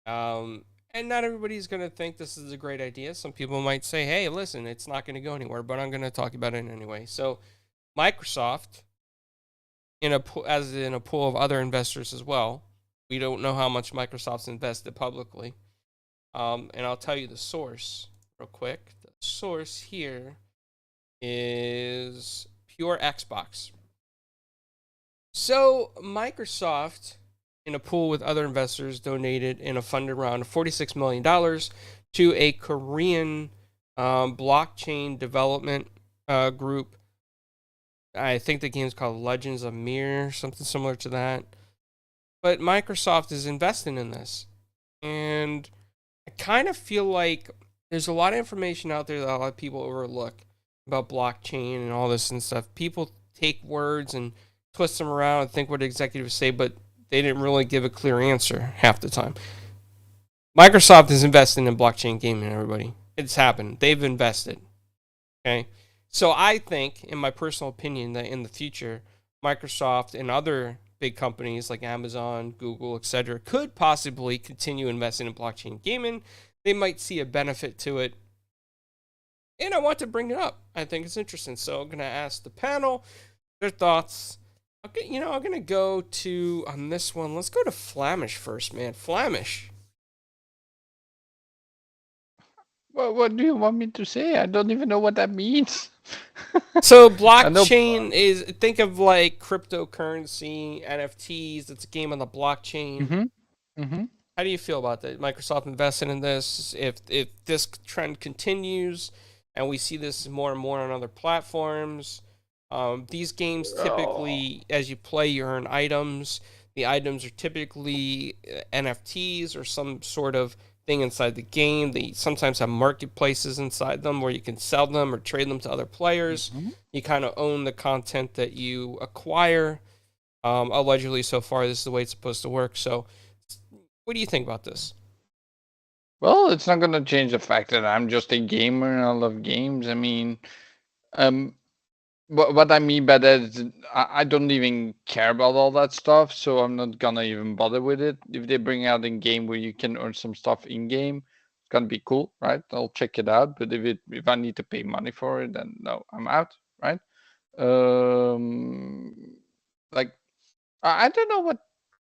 And not everybody's going to think this is a great idea. Some people might say, hey, listen, it's not going to go anywhere, but I'm going to talk about it anyway. So, Microsoft, as in a pool of other investors as well, we don't know how much Microsoft's invested publicly. And I'll tell you the source real quick. The source here is Pure Xbox. So, Microsoft, in a pool with other investors, donated in a funded round of $46 million to a Korean blockchain development group. I think the game's called Legends of Mir, something similar to that. But Microsoft is investing in this. And I kind of feel like there's a lot of information out there that a lot of people overlook about blockchain and all this and stuff. People take words and twist them around and think what executives say, but they didn't really give a clear answer half the time. Microsoft is investing in blockchain gaming, everybody. It's happened. They've invested. Okay? So I think, in my personal opinion, that in the future, Microsoft and other big companies like Amazon, Google, etc., could possibly continue investing in blockchain gaming. They might see a benefit to it. And I want to bring it up. I think it's interesting. So I'm going to ask the panel their thoughts. Okay, I'm going to go to, on this one, let's go to Flamish first, man. Flamish. Well, what do you want me to say? I don't even know what that means. So blockchain is, think of like cryptocurrency, NFTs. It's a game on the blockchain. Mm-hmm. Mm-hmm. How do you feel about that? Microsoft invested in this. If this trend continues and we see this more and more on other platforms, these games typically, as you play, you earn items. The items are typically NFTs or some sort of thing inside the game. They sometimes have marketplaces inside them where you can sell them or trade them to other players. Mm-hmm. You kind of own the content that you acquire. Allegedly, so far, this is the way it's supposed to work. So, what do you think about this? Well, it's not going to change the fact that I'm just a gamer and I love games. I mean, what I mean by that is I don't even care about all that stuff, so I'm not gonna even bother with it. If they bring out a game where you can earn some stuff in game, it's gonna be cool, right? I'll check it out. But if I need to pay money for it, then no, I'm out, right? Like I don't know what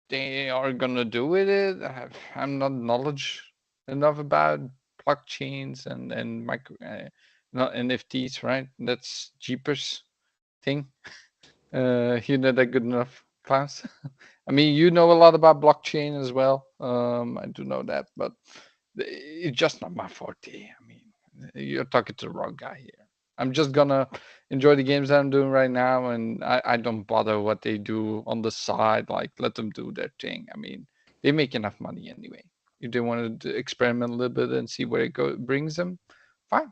they are gonna do with it. I'm not knowledge enough about blockchains and micro not NFTs, right? That's Jeepers thing. You're not a good enough Klaus. I mean, you know a lot about blockchain as well. I do know that, but it's just not my forte. I mean, you're talking to the wrong guy here. I'm just gonna enjoy the games that I'm doing right now, and I don't bother what they do on the side. Like, let them do their thing. I mean, they make enough money anyway. If they want to experiment a little bit and see where brings them, fine.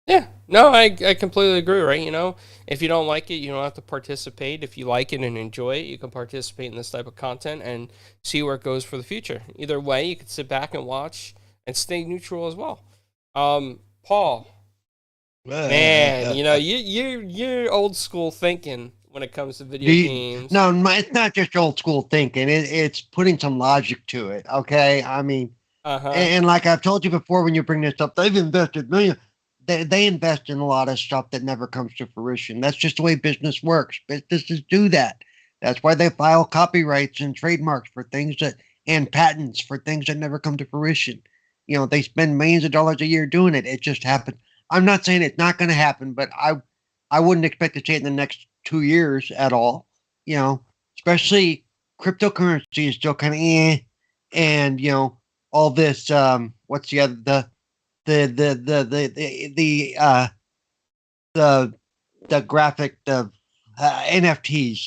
Yeah, no, I completely agree, right? You know, if you don't like it, you don't have to participate. If you like it and enjoy it, you can participate in this type of content and see where it goes for the future. Either way, you can sit back and watch and stay neutral as well. Paul, man, you know, you're old school thinking when it comes to video games. No, it's not just old school thinking. It's putting some logic to it. Okay, I mean, and like I've told you before, when you bring this up, they've invested millions. They invest in a lot of stuff that never comes to fruition. That's just the way business works. Businesses do that. That's why they file copyrights and trademarks for things and patents for things that never come to fruition. You know, they spend millions of dollars a year doing it. It just happens. I'm not saying it's not going to happen, but I wouldn't expect to see it in the next 2 years at all. You know, especially cryptocurrency is still kind of and you know all this. What's the other the graphic NFTs.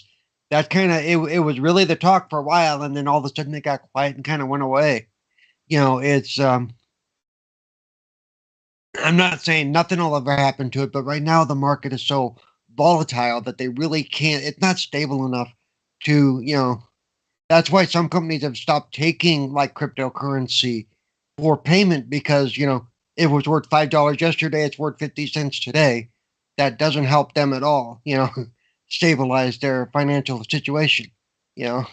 That kind of it was really the talk for a while, and then all of a sudden it got quiet and kind of went away. You know, it's I'm not saying nothing will ever happen to it, but right now the market is so volatile that they really can't. It's not stable enough to, you know. That's why some companies have stopped taking like cryptocurrency for payment because, you know, it was worth $5 yesterday, it's worth 50 cents today. That doesn't help them at all, you know, stabilize their financial situation, you know.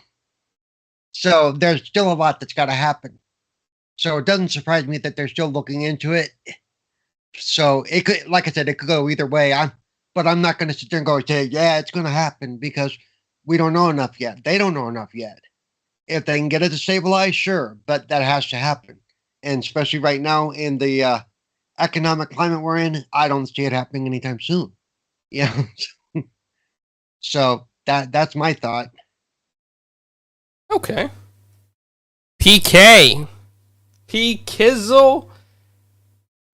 So there's still a lot that's got to happen. So it doesn't surprise me that they're still looking into it. So it could, like I said, it could go either way. But I'm not going to sit there and go say, yeah, it's going to happen because we don't know enough yet. They don't know enough yet. If they can get it to stabilize, sure, but that has to happen. And especially right now in the economic climate we're in, I don't see it happening anytime soon. Yeah. So that's my thought. Okay. PK. P. Kizzle,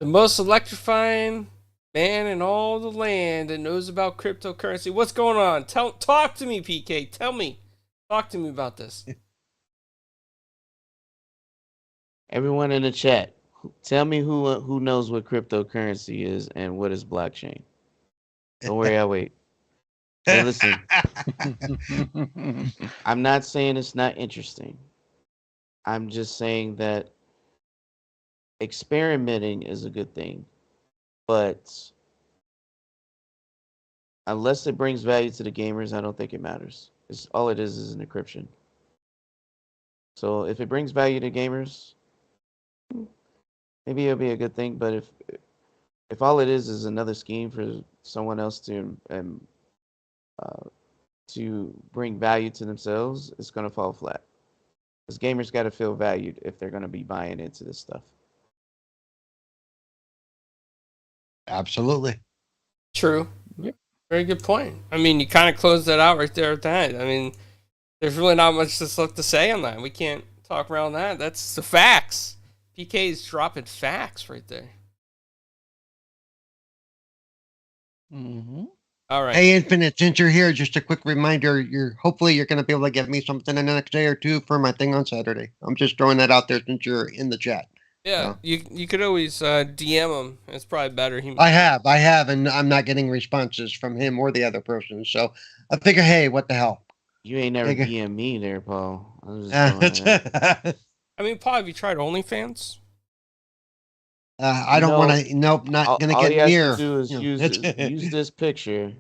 the most electrifying man in all the land that knows about cryptocurrency. What's going on? Talk to me, PK. Tell me. Talk to me about this. Everyone in the chat, tell me who knows what cryptocurrency is and what is blockchain. Don't worry, I'll wait. Hey, listen, I'm not saying it's not interesting. I'm just saying that experimenting is a good thing, but unless it brings value to the gamers, I don't think it matters. It's all it is an encryption. So if it brings value to gamers, maybe it'll be a good thing. But if all it is another scheme for someone else to bring value to themselves, it's gonna fall flat. Because gamers got to feel valued if they're gonna be buying into this stuff. Absolutely. True. Yep. Very good point. I mean, you kind of closed that out right there at the end. I mean, there's really not much left to say on that. We can't talk around that. That's the facts. PK's dropping facts right there. Mm-hmm. All right. Hey, Infinite, since you're here, just a quick reminder, hopefully you're going to be able to get me something in the next day or two for my thing on Saturday. I'm just throwing that out there since you're in the chat. Yeah, you could always DM him. It's probably better. I have, and I'm not getting responses from him or the other person. So I figure, hey, what the hell? You ain't never DM me there, Paul. I was just I mean, Paul, have you tried OnlyFans? I don't want to. Nope, not gonna get near. All he has to do is use this picture,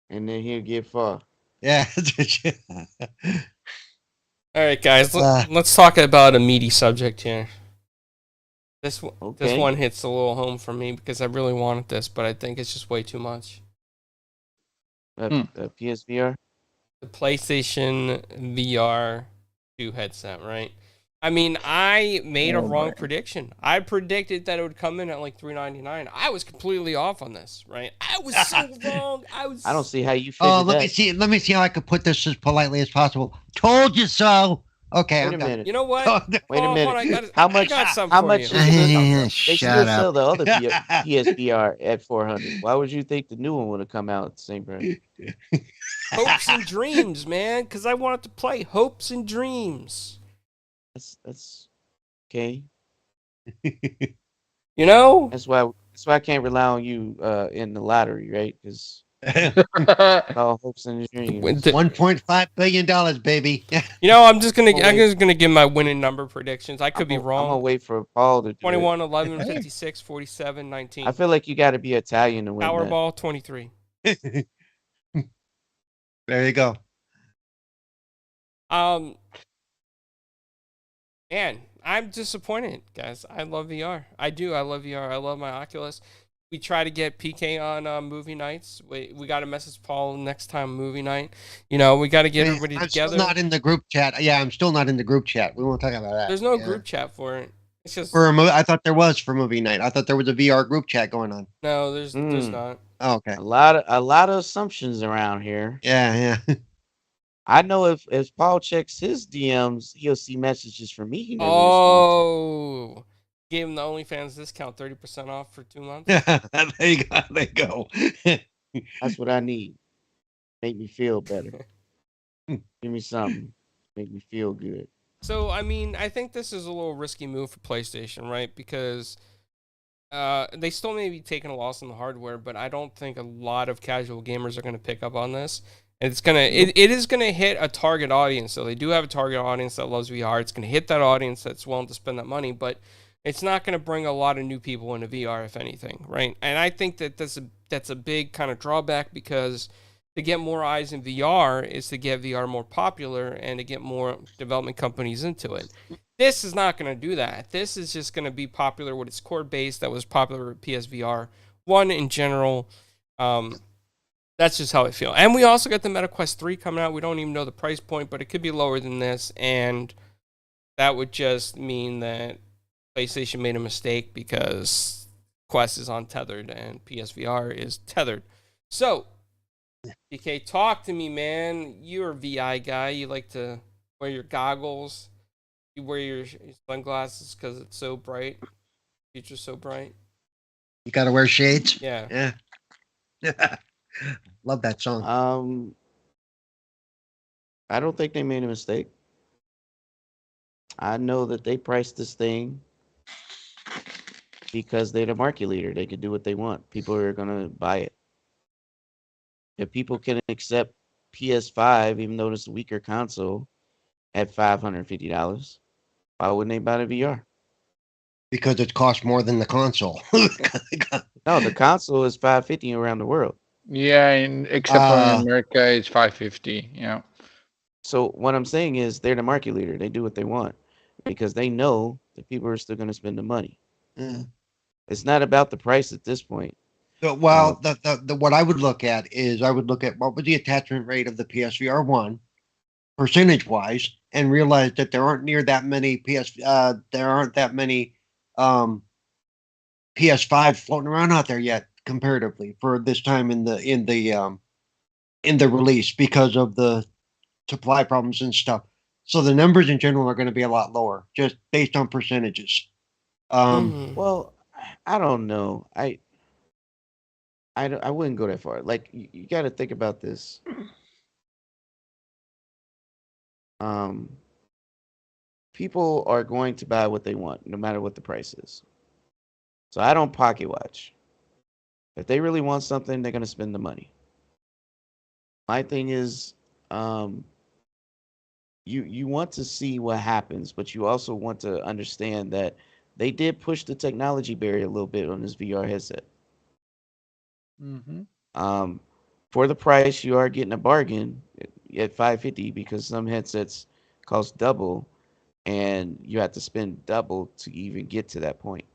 and then he'll get far. Yeah. All right, guys. Let's talk about a meaty subject here. This one hits a little home for me because I really wanted this, but I think it's just way too much. PSVR? The PlayStation VR 2 headset, right? I mean, I made a Oh, wrong boy. prediction. I predicted that it would come in at like $399. I was completely off on this, right? I was so wrong. I don't see how you Oh, figured that. let me see how I could put this as politely as possible. Told you so. Okay, Wait I'm a done. minute. You know what? Wait a Hold on, minute. How I much? got something How for you. much is the? They Shut still up. sell the other PSVR at 400. Why would you think the new one would have come out at the same price? Hopes and dreams, man, because I wanted to play Hopes and Dreams. That's okay. You know? That's why I can't rely on you in the lottery, right? Because all hopes and dreams. $1.5 billion, baby. You know, I'm just I'm gonna give my winning number predictions. I could be I'm gonna wrong. wait for Paul to do it. 21, 11, 56, 47, 19. I feel like you got to be Italian to win that. Powerball 23. There you go. Man, I'm disappointed, guys. I love VR. I do. I love VR. I love my Oculus. We try to get PK on movie nights. We got to message Paul next time movie night. You know, we got to get everybody I'm together. still not in the group chat. Yeah, I'm still not in the group chat. We won't talk about that. There's no Yeah. group chat for it. It's just I thought there was for movie night. I thought there was a VR group chat going on. no. There's not. Oh, okay. A lot of assumptions around here. Yeah, yeah. I know if Paul checks his DMs, he'll see messages from me. He never responds Oh, gave him the OnlyFans discount, 30% off for 2 months. There you go. There you go. to. That's what I need. Make me feel better. Give me something. Make me feel good. So, I mean, I think this is a little risky move for PlayStation, right? Because they still may be taking a loss on the hardware, but I don't think a lot of casual gamers are going to pick up on this. And it is gonna hit a target audience. So they do have a target audience that loves VR. It's gonna hit that audience that's willing to spend that money, but it's not gonna bring a lot of new people into VR, if anything, right? And I think that that's a big kind of drawback, because to get more eyes in VR is to get VR more popular and to get more development companies into it. This is not going to do that. This is just going to be popular with its core base that was popular with PSVR 1 in general. That's just how I feel. And we also got the MetaQuest 3 coming out. We don't even know the price point, but it could be lower than this. And that would just mean that PlayStation made a mistake, because Quest is untethered and PSVR is tethered. So, DK, talk to me, man. You're a VI guy. You like to wear your goggles. You wear your sunglasses because it's so bright. The future's so bright. You got to wear shades. Yeah. Yeah. Love that song. I don't think they made a mistake. I know that they priced this thing because they're the market leader. They can do what they want. People are gonna buy it. If people can accept PS5, even though it's a weaker console, at $550, why wouldn't they buy the VR? Because it costs more than the console. No, the console is $550 around the world. Yeah, except for in America, it's 550. Yeah. So what I'm saying is they're the market leader. They do what they want because they know that people are still going to spend the money. Mm. It's not about the price at this point. Well, the what I would look at is I would look at what was the attachment rate of the PSVR 1 percentage wise, and realize that there aren't that many PS5 floating around out there yet comparatively for this time in the release, because of the supply problems and stuff. So the numbers in general are going to be a lot lower just based on percentages. Well, I don't know. I wouldn't go that far. Like you got to think about this. People are going to buy what they want, no matter what the price is. So I don't pocket watch. If they really want something, they're gonna spend the money. My thing is, you want to see what happens, but you also want to understand that they did push the technology barrier a little bit on this VR headset. Mm-hmm. For the price, you are getting a bargain at $550 because some headsets cost double, and you have to spend double to even get to that point.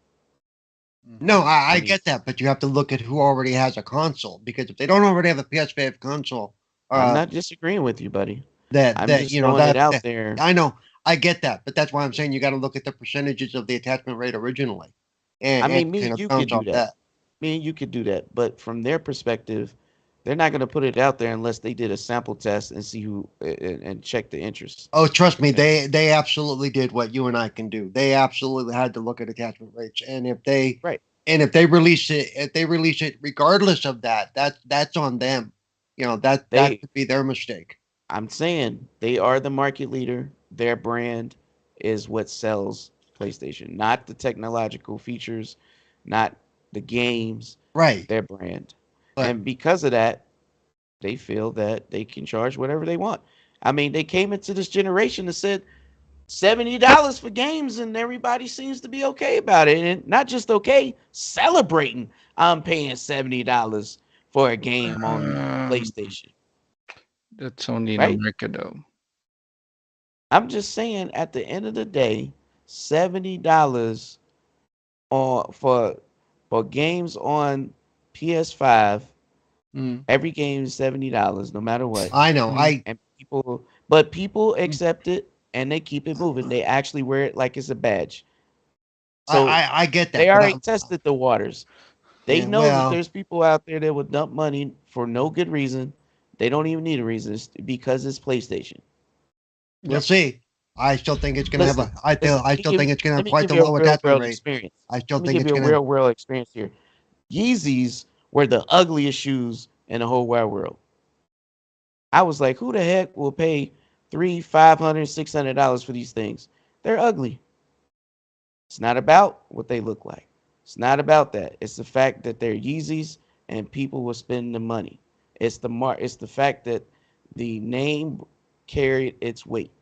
No, I get that, but you have to look at who already has a console, because if they don't already have a PS5 console, I'm not disagreeing with you, buddy. I'm just throwing it out there. I know. I get that, but that's why I'm saying you got to look at the percentages of the attachment rate originally, I and mean, me kind and of you could bounce do off that. that. Me and you could do that, but from their perspective, they're not going to put it out there unless they did a sample test and see who and check the interest. Oh, trust me, And they absolutely did what you and I can do. They absolutely had to look at attachment rates, and right, if they release it regardless of that, that's on them. You know that they could be their mistake. I'm saying they are the market leader. Their brand is what sells PlayStation, not the technological features, not the games, Right, their brand. but And because of that, they feel that they can charge whatever they want. I mean, they came into this generation and said $70 for games, and everybody seems to be okay about it. And not just okay, celebrating. I'm paying $70 for a game on Um, PlayStation, that's only in right? America, though. I'm just saying, at the end of the day, $70 on for games on PS5. Mm, Every game is $70, no matter what. I know mm. And people accept it and they keep it moving. They actually wear it like it's a badge. So I get they that, but already tested the waters. They yeah, know that well, there's people out there that would dump money for no good reason. They don't even need a reason. It's because it's PlayStation. we'll Yep. see. I still think it's gonna have Listen, a. listen. I still think it's gonna Let have me quite give the you a low real attachment world rate. experience. I still Let me think give it's you a gonna. real world experience here. Yeezys were the ugliest shoes in the whole wide world. I was like, who the heck will pay three, $500, $600 for these things? They're ugly. It's not about what they look like. It's not about that. It's the fact that they're Yeezys and people will spend the money. It's the fact that the name carried its weight.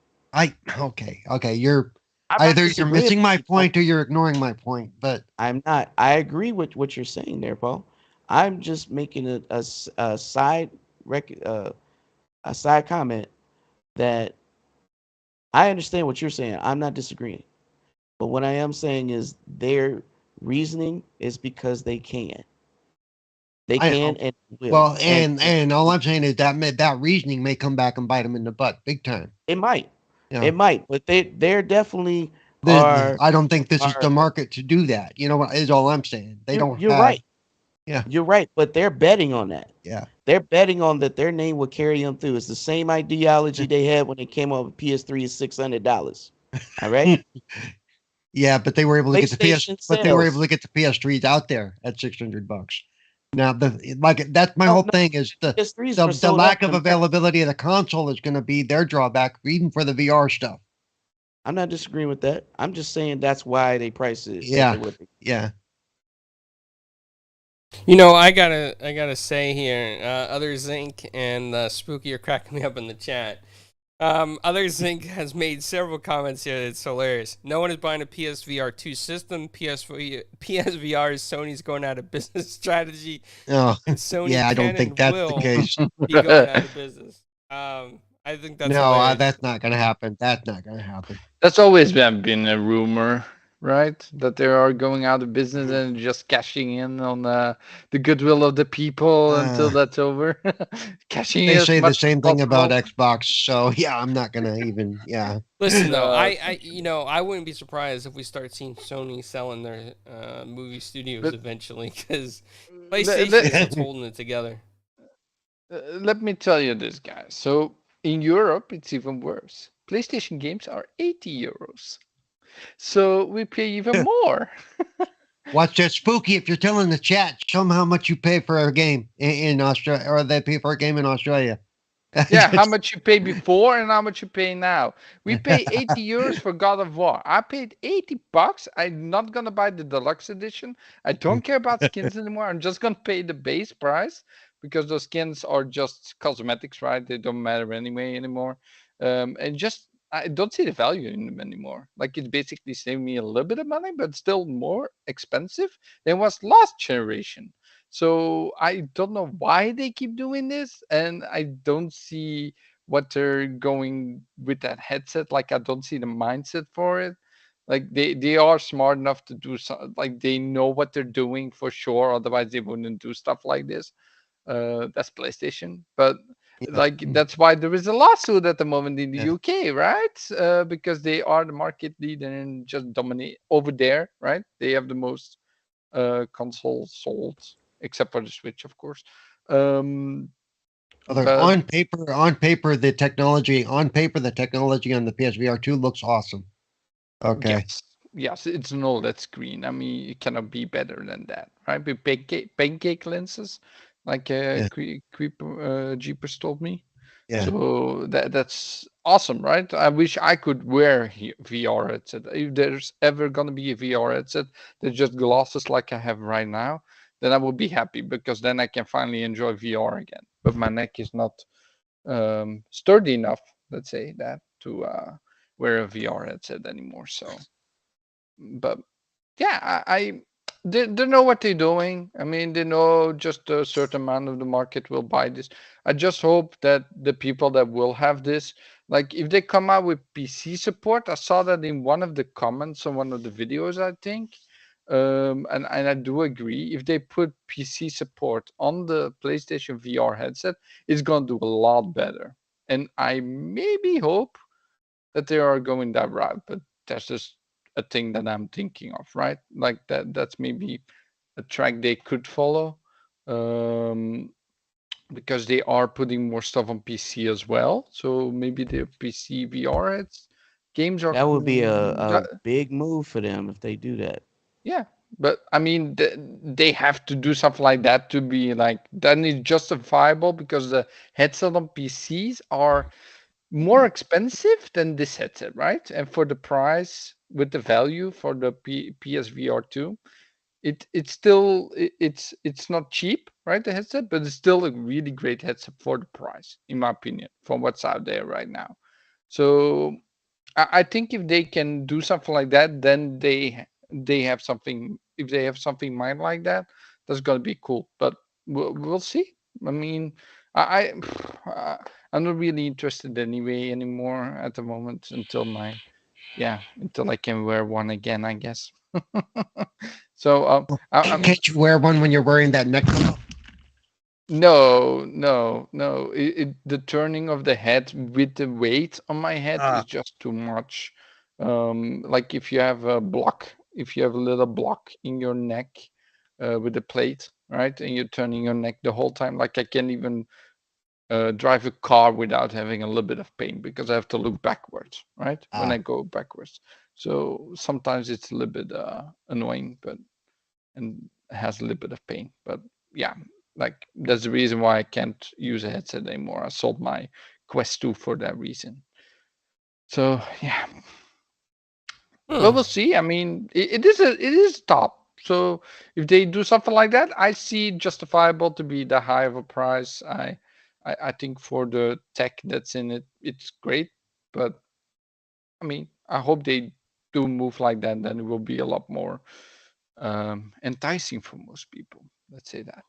Okay. You're I'm not either you're disagreeing missing with my you, Paul. point or you're ignoring my point. But I'm not. I agree with what you're saying there, Paul. I'm just making a side a side comment that I understand what you're saying. I'm not disagreeing. But what I am saying is their reasoning is because they can. They I can know. and will. Well, and all I'm saying is that reasoning may come back and bite them in the butt big time. it might. You know, It might. But they're definitely are I don't think this is are the market to do that. You know what is all I'm saying. They don't you're have. right. Yeah, You're right. But they're betting on that. yeah. They're betting on that their name will carry them through. It's the same ideology they had when they came up with PS3 is $600. All right. Yeah, but they were able to get the PS, PlayStation but they were able sells. to get the PS3s out there at $600. Now, that's my No, whole no, thing is PS3s were the sold out lack of in America. availability of the console is going to be their drawback, even for the VR stuff. I'm not disagreeing with that. I'm just saying that's why they price it at Yeah, the what they. yeah. I gotta say here, Other Zinc and Spooky are cracking me up in the chat. Other Zinc has made several comments here that's hilarious. No one is buying a PSVR 2 system. PSVR is Sony's going out of business strategy, Oh, and Sony yeah. I can don't think and that's the will case. be going out of business. I think that's No, hilarious. that's not going to happen. That's not going to happen. That's always been a rumor, right? That they are going out of business Mhm. and just cashing in on the goodwill of the people until Uh, that's over. Cashing they in as say the much as same thing about possible. Xbox. So yeah, I'm not going to even. Yeah. Listen though, Uh, I wouldn't be surprised if we start seeing Sony selling their movie studios but eventually, because let, PlayStation is let, what's holding it together. let me tell you this, guys. So in Europe, it's even worse. PlayStation games are 80 euros. So we pay even more. Watch that spooky. If you're telling the chat, show them how much you pay for a game in Australia, or they pay for a game in Australia. Yeah, how much you pay before and how much you pay now. We pay 80 euros for God of War. I paid 80 bucks. I'm not gonna buy the deluxe edition. I don't care about skins anymore. I'm just gonna pay the base price because those skins are just cosmetics, right? They don't matter anyway anymore. And just I don't see the value in them anymore. Like it's basically saving me a little bit of money, but still more expensive than was last generation. So I don't know why they keep doing this, and I don't see what they're going with that headset. Like I don't see the mindset for it. Like they are smart enough to do so. Like they know what they're doing for sure. Otherwise, they wouldn't do stuff like this. That's PlayStation. But Like that's why there is a lawsuit at the moment in the Yeah. UK, right? Because they are the market leader and just dominate over there, right? They have the most consoles sold, except for the Switch, of course. Um, Although but the technology on the PSVR 2 looks awesome. Okay. yes, yes, it's an OLED screen. I mean, it cannot be better than that, right? With pancake lenses, like Yeah. Jeepers told me. Yeah. So that's awesome, right? I wish I could wear VR headset. If there's ever gonna be a VR headset that's just glasses like I have right now, then I would be happy because then I can finally enjoy VR again. But my neck is not sturdy enough, let's say that, to wear a VR headset anymore. So, but yeah, they know what they're doing. I mean, they know just a certain amount of the market will buy this. I just hope that the people that will have this, like if they come out with PC support, I saw that in one of the comments on one of the videos, I think. And I do agree. If they put PC support on the PlayStation VR headset, it's gonna do a lot better. And I maybe hope that they are going that route, but that's just a thing that I'm thinking of, right? Like that's maybe a track they could follow. Um, because they are putting more stuff on PC as well. So maybe the PC VR games are That would be that, a big move for them if they do that. yeah. But I mean, they have to do something like that to be like then it's justifiable because the headset on PCs are more expensive than this headset, right? And for the price with the value for the PSVR 2, it's still it's not cheap, right? The headset, but it's still a really great headset for the price, in my opinion, from what's out there right now. So I think if they can do something like that, then they have something. If they have something in mind like that, that's gonna be cool. But we'll see. I mean, I I'm not really interested anyway anymore at the moment until my until I can wear one again, I guess. So Well, I'm can't you wear one when you're wearing that neck cuff? no, no, no. The turning of the head with the weight on my head is Ah, just too much. Like if you have a block, if you have a little block in your neck with the plate, right, and you're turning your neck the whole time, like I can't even drive a car without having a little bit of pain because I have to look backwards, right, when I ah. go backwards. So sometimes it's a little bit annoying, but and has a little bit of pain. But yeah, like that's the reason why I can't use a headset anymore. I sold my Quest 2 for that reason. So yeah, well, Hmm. we'll see. I mean, it is top. So if they do something like that, I see it justifiable to be that high of a price. I think for the tech that's in it, it's great. But I mean, I hope they do move like that. Then it will be a lot more enticing for most people. Let's say that.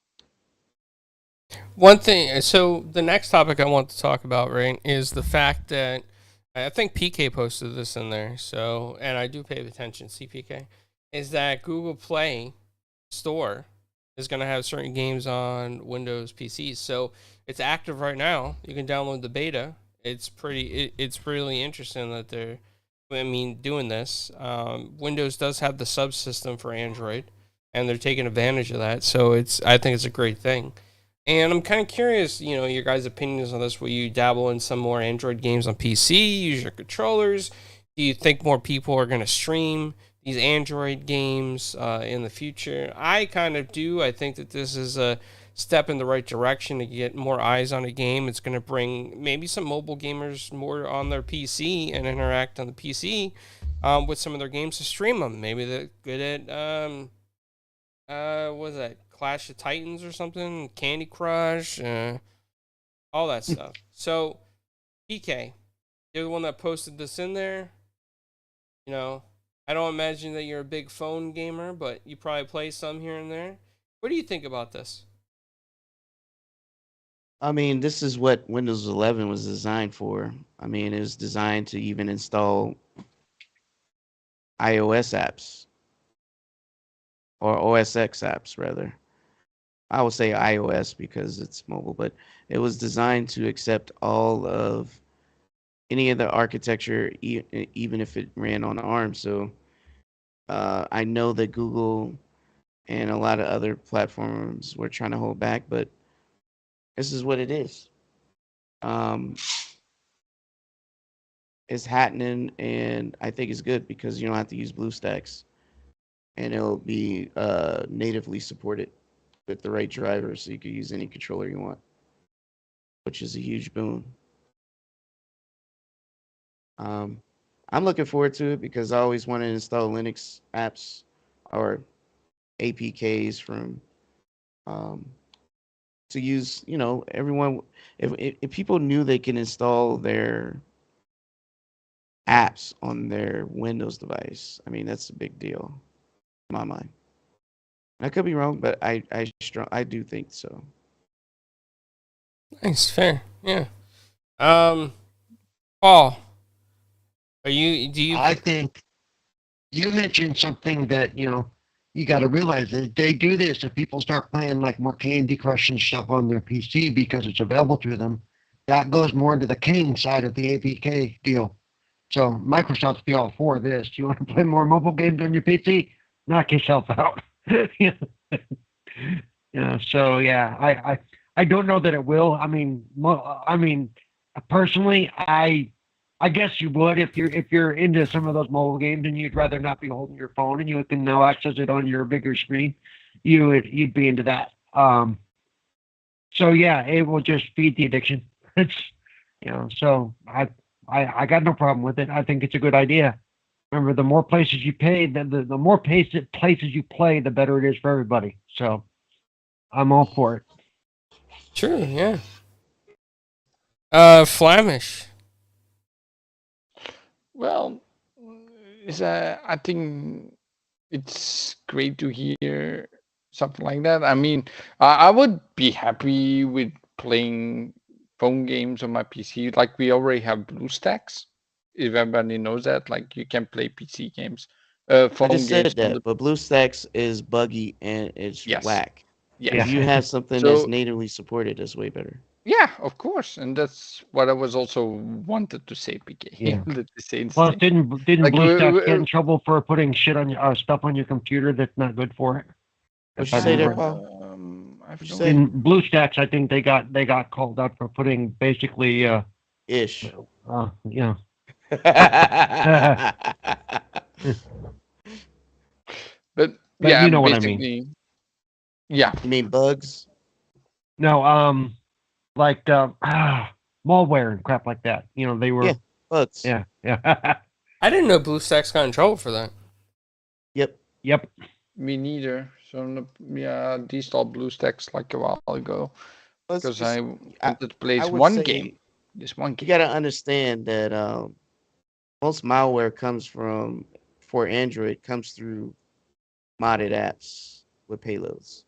One thing, so the next topic I want to talk about, right, is the fact that I think PK posted this in there. So, and I do pay attention, CPK, is that Google Play Store is going to have certain games on Windows PCs. So it's active right now. You can download the beta. It's really interesting that they're, I mean, doing this. Windows does have the subsystem for Android, and they're taking advantage of that. So I think it's a great thing. And I'm kind of curious, your guys' opinions on this. Will you dabble in some more Android games on PC? Use your controllers? Do you think more people are going to stream these Android games in the future? I kind of do. I think that this is a step in the right direction to get more eyes on a game. It's going to bring maybe some mobile gamers more on their PC and interact on the PC with some of their games to stream them. Maybe they're good at what is that? Clash of Titans or something? Candy Crush, all that stuff. So, PK, you're the one that posted this in there. You know, I don't imagine that you're a big phone gamer, but you probably play some here and there. What do you think about this? I mean, this is what Windows 11 was designed for. I mean, it was designed to even install iOS apps or OS X apps rather. I would say iOS because it's mobile, but it was designed to accept all of any of the architecture, even if it ran on ARM. So I know that Google and a lot of other platforms were trying to hold back, but this is what it is. Um, it's happening, and I think it's good because you don't have to use BlueStacks, and it'll be natively supported with the right driver, so you can use any controller you want, which is a huge boon. Um, I'm looking forward to it because I always want to install Linux apps or APKs from um, to use. You know, everyone. If people knew they can install their apps on their Windows device, I mean that's a big deal in my mind. I could be wrong, but I do think so. Nice, fair, yeah. Um, Paul, do you? I think you mentioned something that you got to realize that they do this if people start playing like more Candy Crush and stuff on their PC because it's available to them. That goes more into the king side of the APK deal. So Microsoft's be all for this. You want to play more mobile games on your PC? Knock yourself out. So yeah, I don't know that it will. I mean, personally, I guess you would if you're into some of those mobile games and you'd rather not be holding your phone and you can now access it on your bigger screen. You'd be into that. So yeah, it will just feed the addiction. It's so I got no problem with it. I think it's a good idea. Remember, the more places you pay, the more places you play, the better it is for everybody. So I'm all for it. True, yeah. Flamish. Well, I think it's great to hear something like that. I mean, I would be happy with playing phone games on my PC. Like we already have BlueStacks. If everybody knows that, like you can play PC games, I phone just said games on the that, but BlueStacks is buggy and it's yes, whack. If yes. you have something that's So natively supported, that's way better. yeah, of course, and that's what I was also wanted to say, PK. Yeah. Let me say Well, instead. didn't Like BlueStacks get in trouble for putting shit on your stuff on your computer that's not good for it? What'd If you I say there, remember right. Paul? I have What'd you no say? In BlueStacks, I think they got called out for putting basically Ish. you know But but yeah, you know what I mean. basically, yeah. You mean bugs? No, like malware and crap like that. They Yeah, were bugs. yeah. I didn't know BlueStacks got in trouble for that. Yep. Yep. Me neither. So yeah, deinstalled BlueStacks like a while ago Well, because I I, wanted to play I this would one game. say This one you game. got to understand that most malware comes from for Android comes through modded apps with payloads.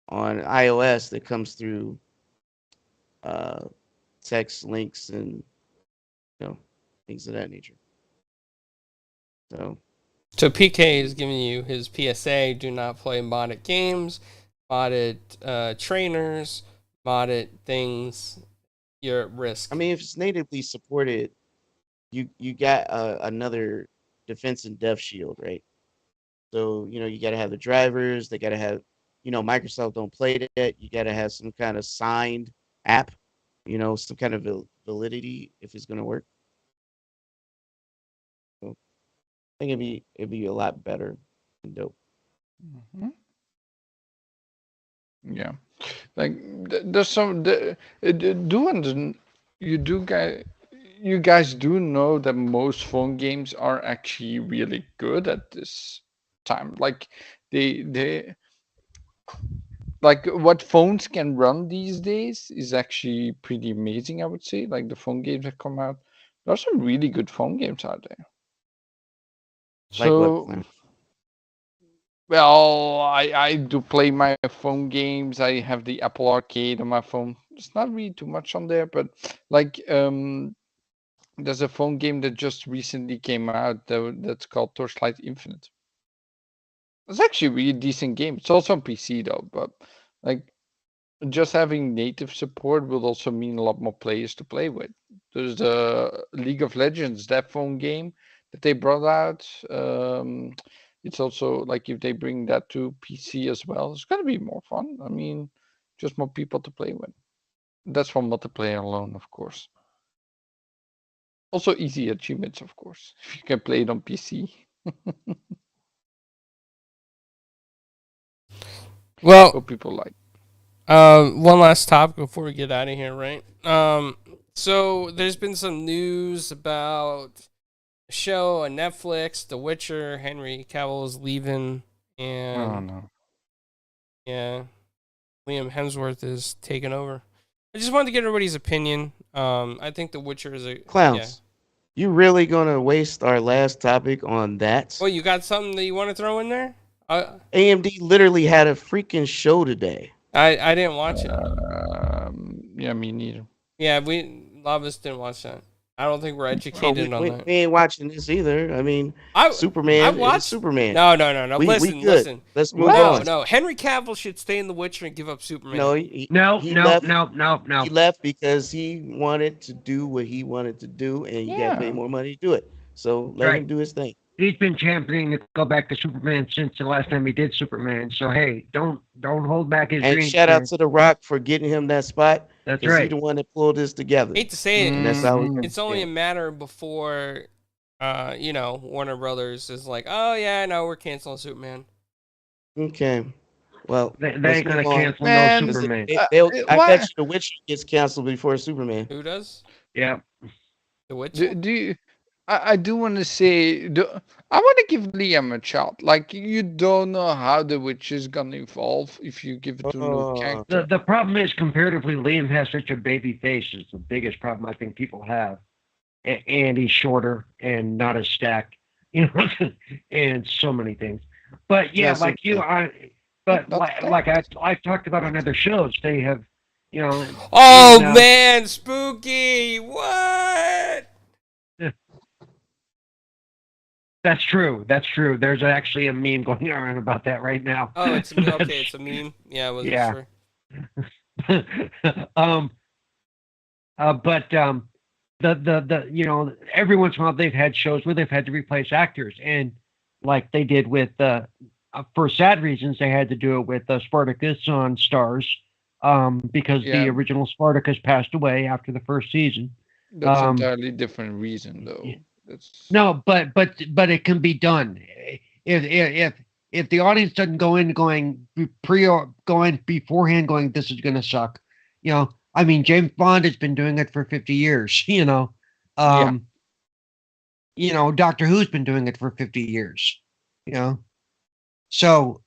On iOS, that comes through uh, text links and things of that nature. So So PK is giving you his PSA: do not play modded games, modded trainers, modded things. You're at risk. I mean, if it's natively supported, you got another defense and dev shield, right? So you got to have the drivers. They got to have, Microsoft don't play that. You got to have some kind of signed app, some kind of validity if it's going to work. So I think it'd be a lot better and dope. Mhm. Yeah, like there's some do you do guys you guys do know that most phone games are actually really good at this time. Like they like what phones can run these days is actually pretty amazing, I would say. Like the phone games that come out, there's some really good phone games out there. Like what, So, Flynn? well, I do play my phone games. I have the Apple Arcade on my phone. It's not really too much on there, but like there's a phone game that just recently came out that's called Torchlight Infinite. It's actually a really decent game. It's also on PC though, but Like just having native support will also mean a lot more players to play with. There's the League of Legends, that phone game that they brought out. It's also like if they bring that to PC as well, it's gonna be more fun. I mean, just more people to play with. That's for multiplayer alone, of course. Also easy achievements, of course, if you can play it on PC. Well, What people like. one last topic before we get out of here, right? So there's been some news about a show on Netflix, The Witcher. Henry Cavill is leaving, and Oh no. yeah, Liam Hemsworth is taking over. I just wanted to get everybody's opinion. I think The Witcher is a Clowns. You really gonna waste our last topic on that? Well, you got something that you want to throw in there? AMD literally had a freaking show today. I didn't watch it. Yeah, me neither. Yeah, a lot of us didn't watch that. I don't think we're educated on we that. ain't watching this either. I mean, I Superman watched is Superman. No. We Listen, good. listen. Let's move No, on. no. Henry Cavill should stay in The Witcher and give up Superman. No, No, he no, left, no, no, no. He left because he wanted to do what he wanted to do, and he got paid more money to do it. So let him do his thing. He's been championing to go back to Superman since the last time he did Superman. So hey, don't hold back his And dreams. shout out to The Rock for getting him that spot. That's He's right. the one that pulled this together. Hate to say it, And that's how it's only a matter before, Warner Brothers is like, oh yeah, no, we're canceling Superman. Okay. Well, They let's ain't gonna move on. cancel Man, no Superman. I bet you The Witcher gets canceled before Superman. Who does? Yeah. The Witcher. Do you? I do want to say, I want to give Liam a shot. Like you don't know how the witch is gonna evolve if you give it to a new character. The problem is comparatively, Liam has such a baby face. Is the biggest problem I think people have, and he's shorter and not as stacked, and so many things. But yeah, like you, I've talked about on other shows. They have, Oh and, man, spooky! What? That's true. That's true. There's actually a meme going around about that right now. Oh, it's okay. It's a meme. Yeah, I wasn't sure. The every once in a while they've had shows where they've had to replace actors, and like they did with for sad reasons they had to do it with Spartacus on Stars, because the original Spartacus passed away after the first season. That's an entirely different reason, though. No, but it can be done if the audience doesn't go in going beforehand going, this is going to suck. I mean, James Bond has been doing it for 50 years. Doctor Who's been doing it for 50 years. So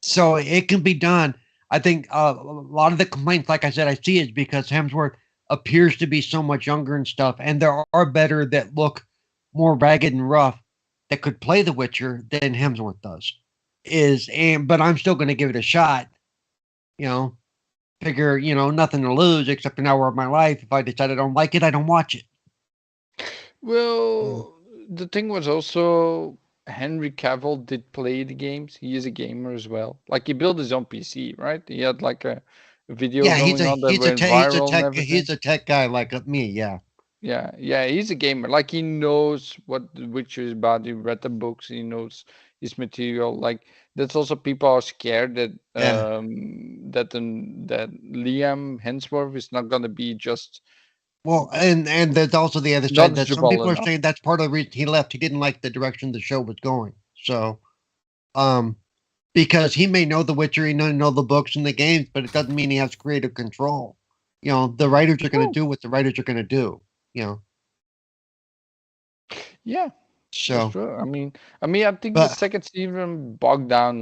it can be done. I think a lot of the complaints, like I said, I see is because Hemsworth appears to be so much younger and stuff, and there are better that look more ragged and rough that could play the Witcher than Hemsworth does. But I'm still going to give it a shot. Figure, nothing to lose except an hour of my life. If I decide I don't like it, I don't watch it. Well, the thing was also Henry Cavill did play the games. He is a gamer as well. Like he built his own PC, right? He had like a video going on that went viral and everything. He's a tech guy like me, yeah. Yeah, he's a gamer. Like he knows what The Witcher is about. He read the books. He knows his material. Like that's also people are scared that that Liam Hemsworth is not gonna be just. Well, and there's also the other side that some people are saying that's part of the reason he left. He didn't like the direction the show was going. So, because he may know The Witcher, he may know the books and the games, but it doesn't mean he has creative control. The writers are going to do what the writers are going to do. Yeah. So that's true. I mean, I think the second season bogged down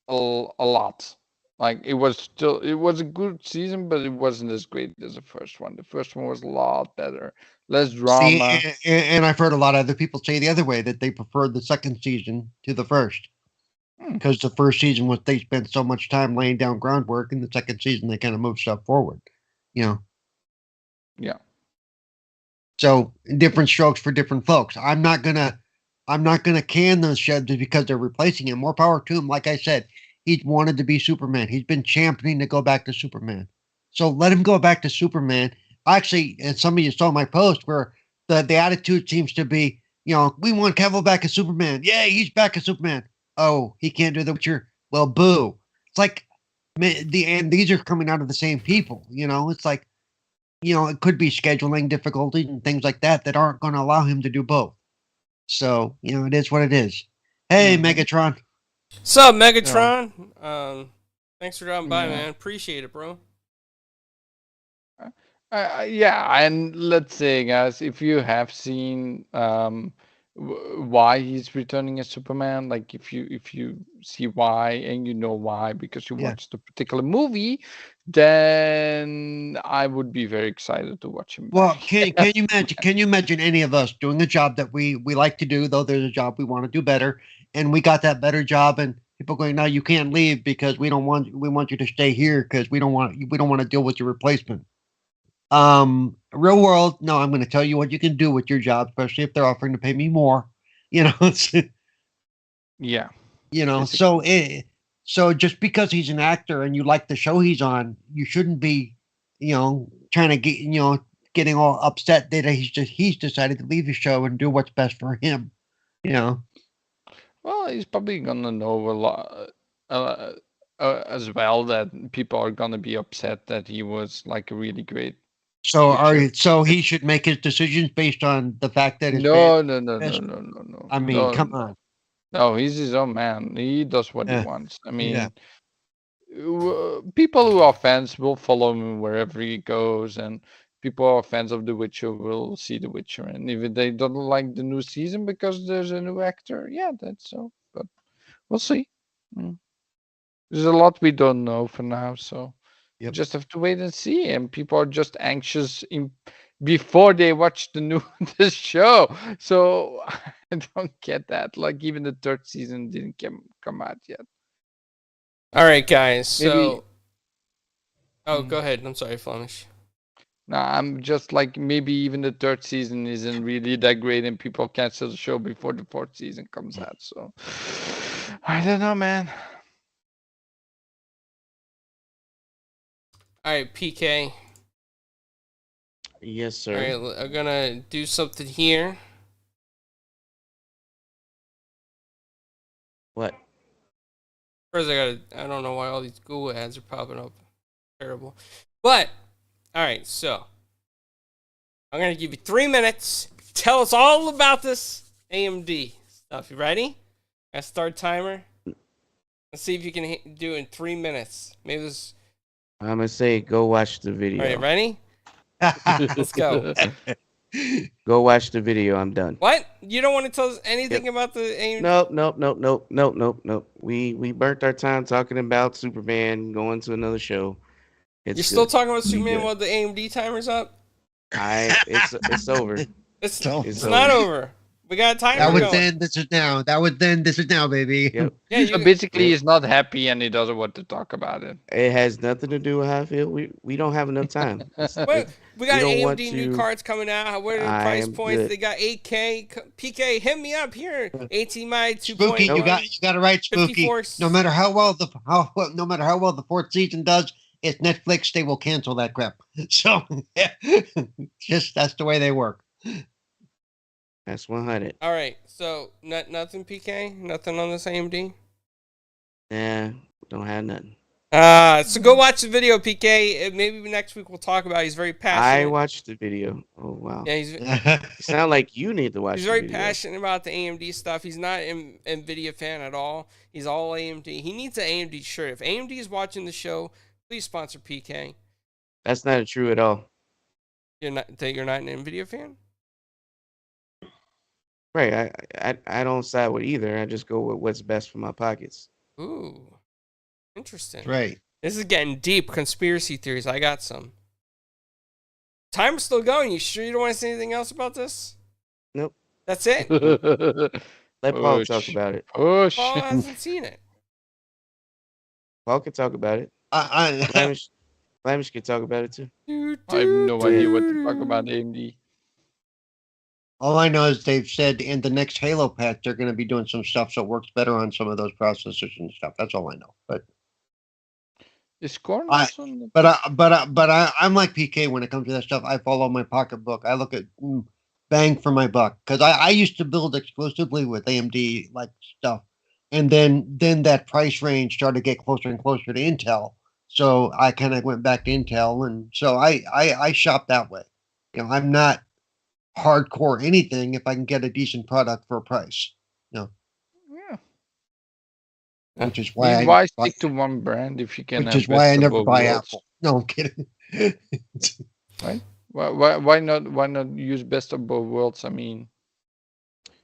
a lot. Like it was a good season, but it wasn't as great as the first one. The first one was a lot better, less drama. See, and I've heard a lot of other people say the other way, that they preferred the second season to the first, because the first season was they spent so much time laying down groundwork, and the second season they kind of moved stuff forward. Yeah. So different strokes for different folks. I'm not gonna can those shows just because they're replacing him. More power to him. Like I said, he wanted to be Superman. He's been championing to go back to Superman. So let him go back to Superman. Actually, and some of you saw my post where the attitude seems to be, we want Cavill back as Superman. Yay, he's back as Superman. Oh, he can't do the Witcher. Well, boo. It's like and these are coming out of the same people. It's like, it could be scheduling difficulties and things like that aren't going to allow him to do both. So, it is what it is. Hey, Megatron. What's up, Megatron? Thanks for dropping by, Yeah. man. Appreciate it, bro. Yeah, and let's say, guys, if you have seen why he's returning as Superman, like if you see why and you know why because you Yeah. watched the particular movie, then I would be very excited to watch him. Well, back. can you imagine any of us doing a job that we like to do, though there's a job we want to do better, and we got that better job, and people going, no, you can't leave because we want you to stay here because we don't want to deal with your replacement. Real world, no, I'm going to tell you what you can do with your job, especially if they're offering to pay me more. It's, Yeah. so just because he's an actor and you like the show he's on, you shouldn't be, trying to get, getting all upset that he's decided to leave the show and do what's best for him. Well, he's probably gonna know a lot as well that people are gonna be upset that he was like a really great. So he should make his decisions based on the fact that his No, fans. no, no, no, no, no, no. I mean, No, come on. no, he's his own man. He does what he Yeah. wants. I Yeah. mean, people who are fans will follow him wherever he goes, and people who are fans of The Witcher will see The Witcher. And if they don't like the new season because there's a new actor, yeah, that's so. But we'll see. There's a lot we don't know for now, so Yep. just have to wait and see. And people are just anxious before they watch the show. So I don't get that. Like even the third season didn't come out yet. All right, guys. Maybe- Go ahead. I'm sorry, Flemish. No, I'm just like maybe even the third season isn't really that great, and people cancel the show before the fourth season comes out. So I don't know, man. All right, PK. Yes, sir. All right, I'm gonna do something here. What? First, I don't know why all these Google ads are popping up. Terrible. But, all right, so I'm gonna give you 3 minutes. Tell us all about this AMD stuff. You ready? I start timer. Let's see if you can do it in 3 minutes. Maybe this. I'm gonna say go watch the video. All right, ready? Let's go. Go watch the video. I'm done. What? You don't want to tell us anything about the AMD? Nope. We burnt our time talking about Superman going to another show. You're still talking about We Superman good. while the AMD timer's up? It's over. It's It's not over. over. We got a timer That was going. then. This is now. That was then. This is now, baby. Yep. Yeah, So basically, he's not happy and he doesn't want to talk about it. It has nothing to do with how I feel. We don't have enough time. Wait, we got don't want AMD new to- cards coming out. What are the I price am points? good. They got 8K. PK, hit me up here. 18 my 2.1. Spooky, you got it right, Spooky. 54 No matter how well the fourth season does, it's Netflix. They will cancel that crap. So, just that's the way they work. That's 100. All right, so nothing PK, nothing on this AMD. Nah, don't have nothing. So go watch the video, PK. Maybe next week we'll talk about it. He's very passionate. I watched the video. Oh wow. Yeah, he's It sound like you need to watch. He's the very video. passionate about the AMD stuff. He's not an NVIDIA fan at all. He's all AMD. He needs an AMD shirt. If AMD is watching the show, please sponsor PK. That's not true at all. You're not an NVIDIA fan? Right. I don't side with either. I just go with what's best for my pockets. Ooh, interesting. Right. This is getting deep. Conspiracy theories. I got some. Time's still going. You sure you don't want to say anything else about this? Nope. That's it? Let Paul Push. talk about it. Push. Paul hasn't seen it. Paul can talk about it. Flemish can talk about it too. I have no idea what to talk about AMD. All I know is they've said in the next Halo patch they're going to be doing some stuff so it works better on some of those processors and stuff. That's all I know. But Is Corn I, also in the I'm like PK when it comes to that stuff. I follow my pocketbook. I look at bang for my buck because I used to build exclusively with AMD like stuff, and then that price range started to get closer and closer to Intel. So I kind of went back to Intel, and so I shop that way. You know, I'm not hardcore anything if I can get a decent product for a price. You know, Yeah. which is I why mean, why stick to one brand if you can which is have why I best of never both buy worlds, Apple. No, I'm kidding. right? Why not use best of both worlds? I mean,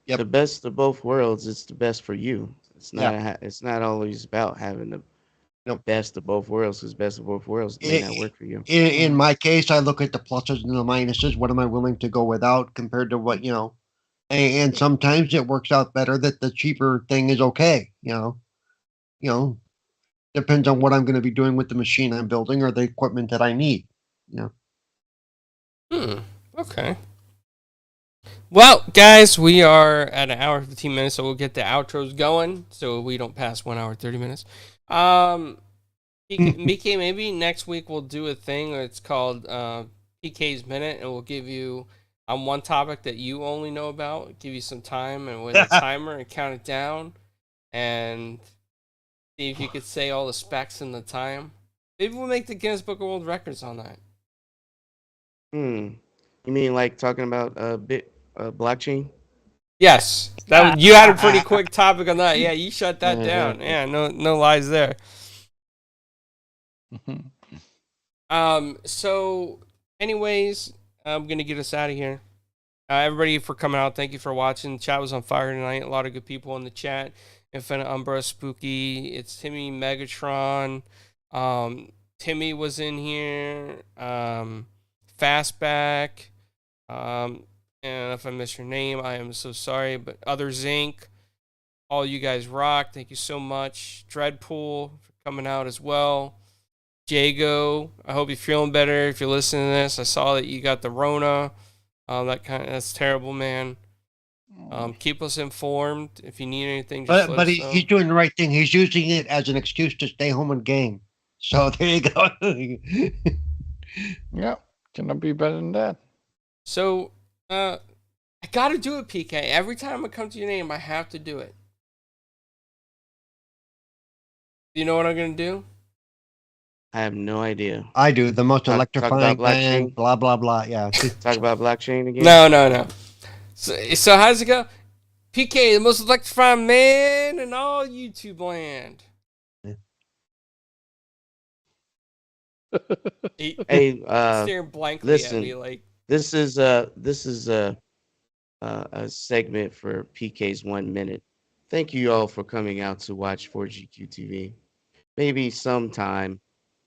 Yep. The best of both worlds. It's the best for you. Yeah. It's not always about having the Nope. best of both worlds, because best of both worlds may not work for you. In my case, I look at the pluses and the minuses. What am I willing to go without compared to what, you know? And sometimes it works out better that the cheaper thing is okay. You know, depends on what I'm going to be doing with the machine I'm building or the equipment that I need. You know, Okay. Well, guys, we are at an hour and 15 minutes, so we'll get the outros going so we don't pass 1 hour 30 minutes. BK, maybe next week we'll do a thing. It's called PK's Minute, and we'll give you on one topic that you only know about, give you some time and with a timer and count it down and see if you could say all the specs in the time. Maybe we'll make the Guinness Book of World Records on that. You mean like talking about blockchain? Yes, that you had a pretty quick topic on that. Yeah, you shut that down. Yeah, no lies there. So, anyways, I'm gonna get us out of here. Everybody for coming out. Thank you for watching. The chat was on fire tonight. A lot of good people in the chat. Infinite Umbra, Spooky. It's Timmy Megatron. Timmy was in here. Fastback. And if I miss your name, I am so sorry. But Other Zinc, all you guys rock. Thank you so much. Dreadpool for coming out as well. Jago, I hope you're feeling better. If you're listening to this, I saw that you got the Rona. That's terrible, man. Keep us informed. If you need anything, just let us know. he's doing the right thing. He's using it as an excuse to stay home and game. So there you go. Yeah, cannot be better than that. So, I gotta do it, PK. Every time I come to your name, I have to do it. Do you know what I'm gonna do? I have no idea. I do. The most Talk electrifying about man, blockchain? blah, blah, blah. Yeah. Talk about blockchain again? No. So how does it go? PK, the most electrifying man in all YouTube land. Hey, Staring blankly listen, at me like this is a segment for PK's 1 minute. Thank you all for coming out to watch 4GQ TV. Maybe sometime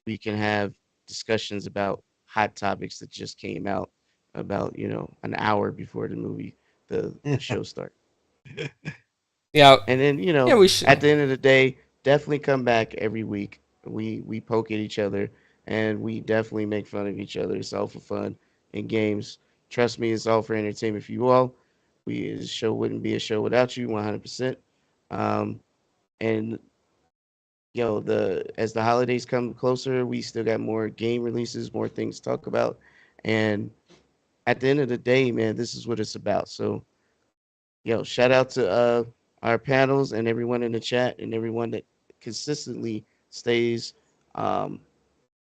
we can have discussions about hot topics that just came out about, an hour before the show starts. yeah. And then, Yeah, we should. at the end of the day, definitely come back every week. We poke at each other and we definitely make fun of each other. It's all for fun and games. Trust me, it's all for entertainment for you all. The show wouldn't be a show without you, 100%. And as the holidays come closer, we still got more game releases, more things to talk about. And at the end of the day, man, this is what it's about. So, shout out to our panels and everyone in the chat and everyone that consistently stays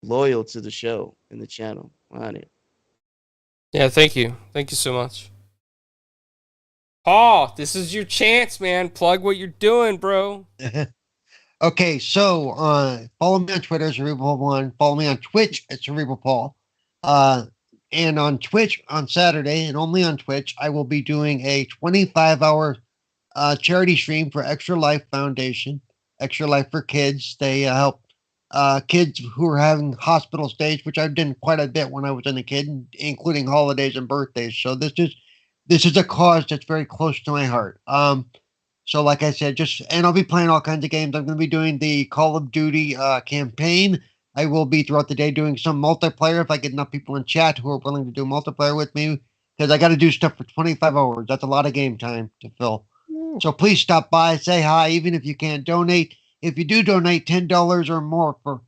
loyal to the show and the channel on it. Yeah, thank you. Thank you so much. Paul, this is your chance, man. Plug what you're doing, bro. Okay, so follow me on Twitter, Cerebral1. Follow me on Twitch at Cerebral Paul. And on Twitch on Saturday, and only on Twitch, I will be doing a 25-hour charity stream for Extra Life Foundation, Extra Life for Kids. They help kids who are having hospital stays, which I've done quite a bit when I was a kid, including holidays and birthdays. So this is a cause that's very close to my heart. So like I said, and I'll be playing all kinds of games. I'm going to be doing the Call of Duty campaign. I will be throughout the day doing some multiplayer if I get enough people in chat who are willing to do multiplayer with me. because I got to do stuff for 25 hours. That's a lot of game time to fill. So please stop by, say hi, even if you can't donate. If you do donate $10 or more, for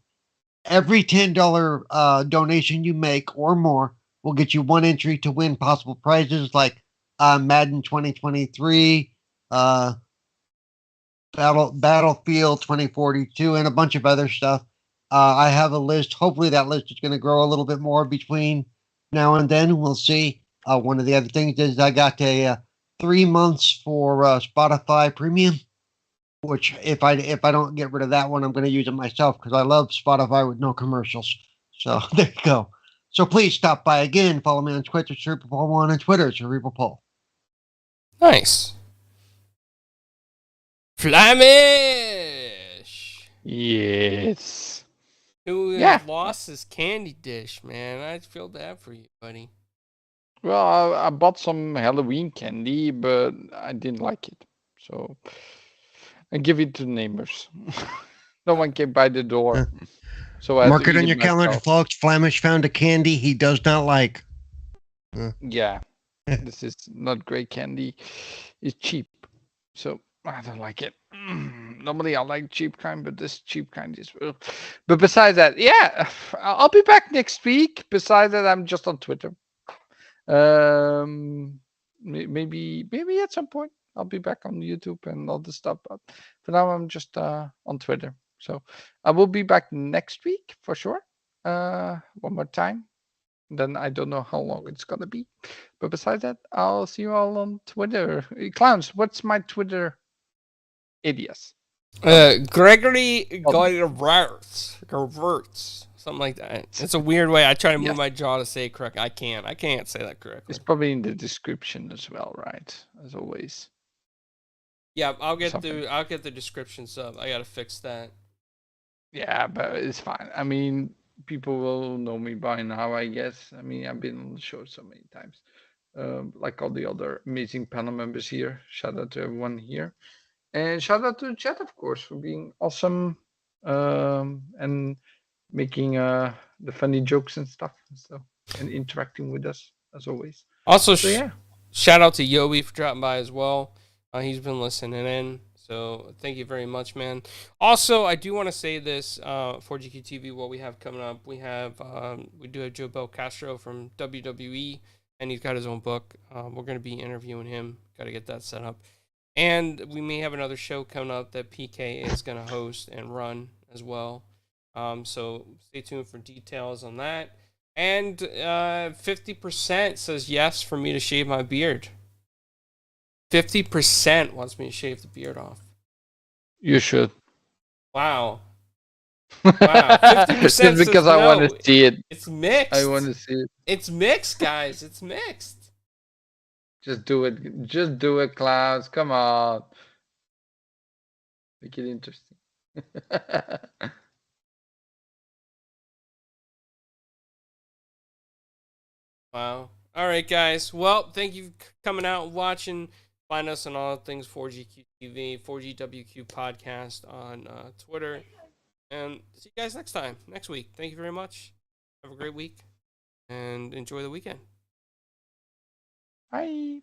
every $10 donation you make or more, will get you one entry to win possible prizes like Madden 2023, Battlefield 2042, and a bunch of other stuff. I have a list. Hopefully, that list is going to grow a little bit more between now and then. We'll see. One of the other things is I got a 3 months for Spotify Premium, which if I don't get rid of that one, I'm going to use it myself because I love Spotify with no commercials. So there you go. So please stop by again. Follow me on Twitter, Cerebral1, and Twitter, Cerebral Paul. Nice. Flamish! Yes. Who Yeah. lost his candy dish, man. I feel bad for you, buddy. Well, I bought some Halloween candy, but I didn't like it. So I give it to neighbors. No one came by the door. So I had Mark to it eat on your calendar, myself. folks. Flamish found a candy he does not like. Yeah. This is not great candy. It's cheap. So I don't like it. Normally I like cheap kind, but this cheap kind is. But besides that, yeah, I'll be back next week. Besides that, I'm just on Twitter. Maybe at some point I'll be back on YouTube and all this stuff. But for now, I'm just on Twitter. So I will be back next week for sure. One more time. Then I don't know how long it's gonna be. But besides that, I'll see you all on Twitter. Clowns, what's my Twitter alias? Gregory Gerverts. Something like that. It's a weird way. I try to move my jaw to say it correct. I can't say that correctly. It's probably in the description as well, right? As always. Yeah, I'll get the descriptions up. I gotta fix that. Yeah, but it's fine. I mean, people will know me by now, I guess. I mean, I've been on the show so many times. Like all the other amazing panel members here. Shout out to everyone here. And shout out to the chat, of course, for being awesome and making the funny jokes and stuff. So, and interacting with us as always. Also, So, shout out to Yobi for dropping by as well. He's been listening in. So thank you very much, man. Also, I do want to say this for GQ TV, what we have coming up. We do have Joe Bel Castro from WWE, and he's got his own book. We're going to be interviewing him. Got to get that set up. And we may have another show coming up that PK is going to host and run as well. So stay tuned for details on that. And 50% says yes for me to shave my beard. 50% wants me to shave the beard off. you should. Wow. Wow. 50% Just because I want to see it. It's mixed. I want to see it. It's mixed, guys. It's mixed. Just do it. Just do it, clowns. Come on. Make it interesting. Wow. All right, guys. Well, thank you for coming out and watching. Find us on all things 4GQ TV, 4GWQ podcast on Twitter. And see you guys next week. Thank you very much. Have a great week and enjoy the weekend. Bye.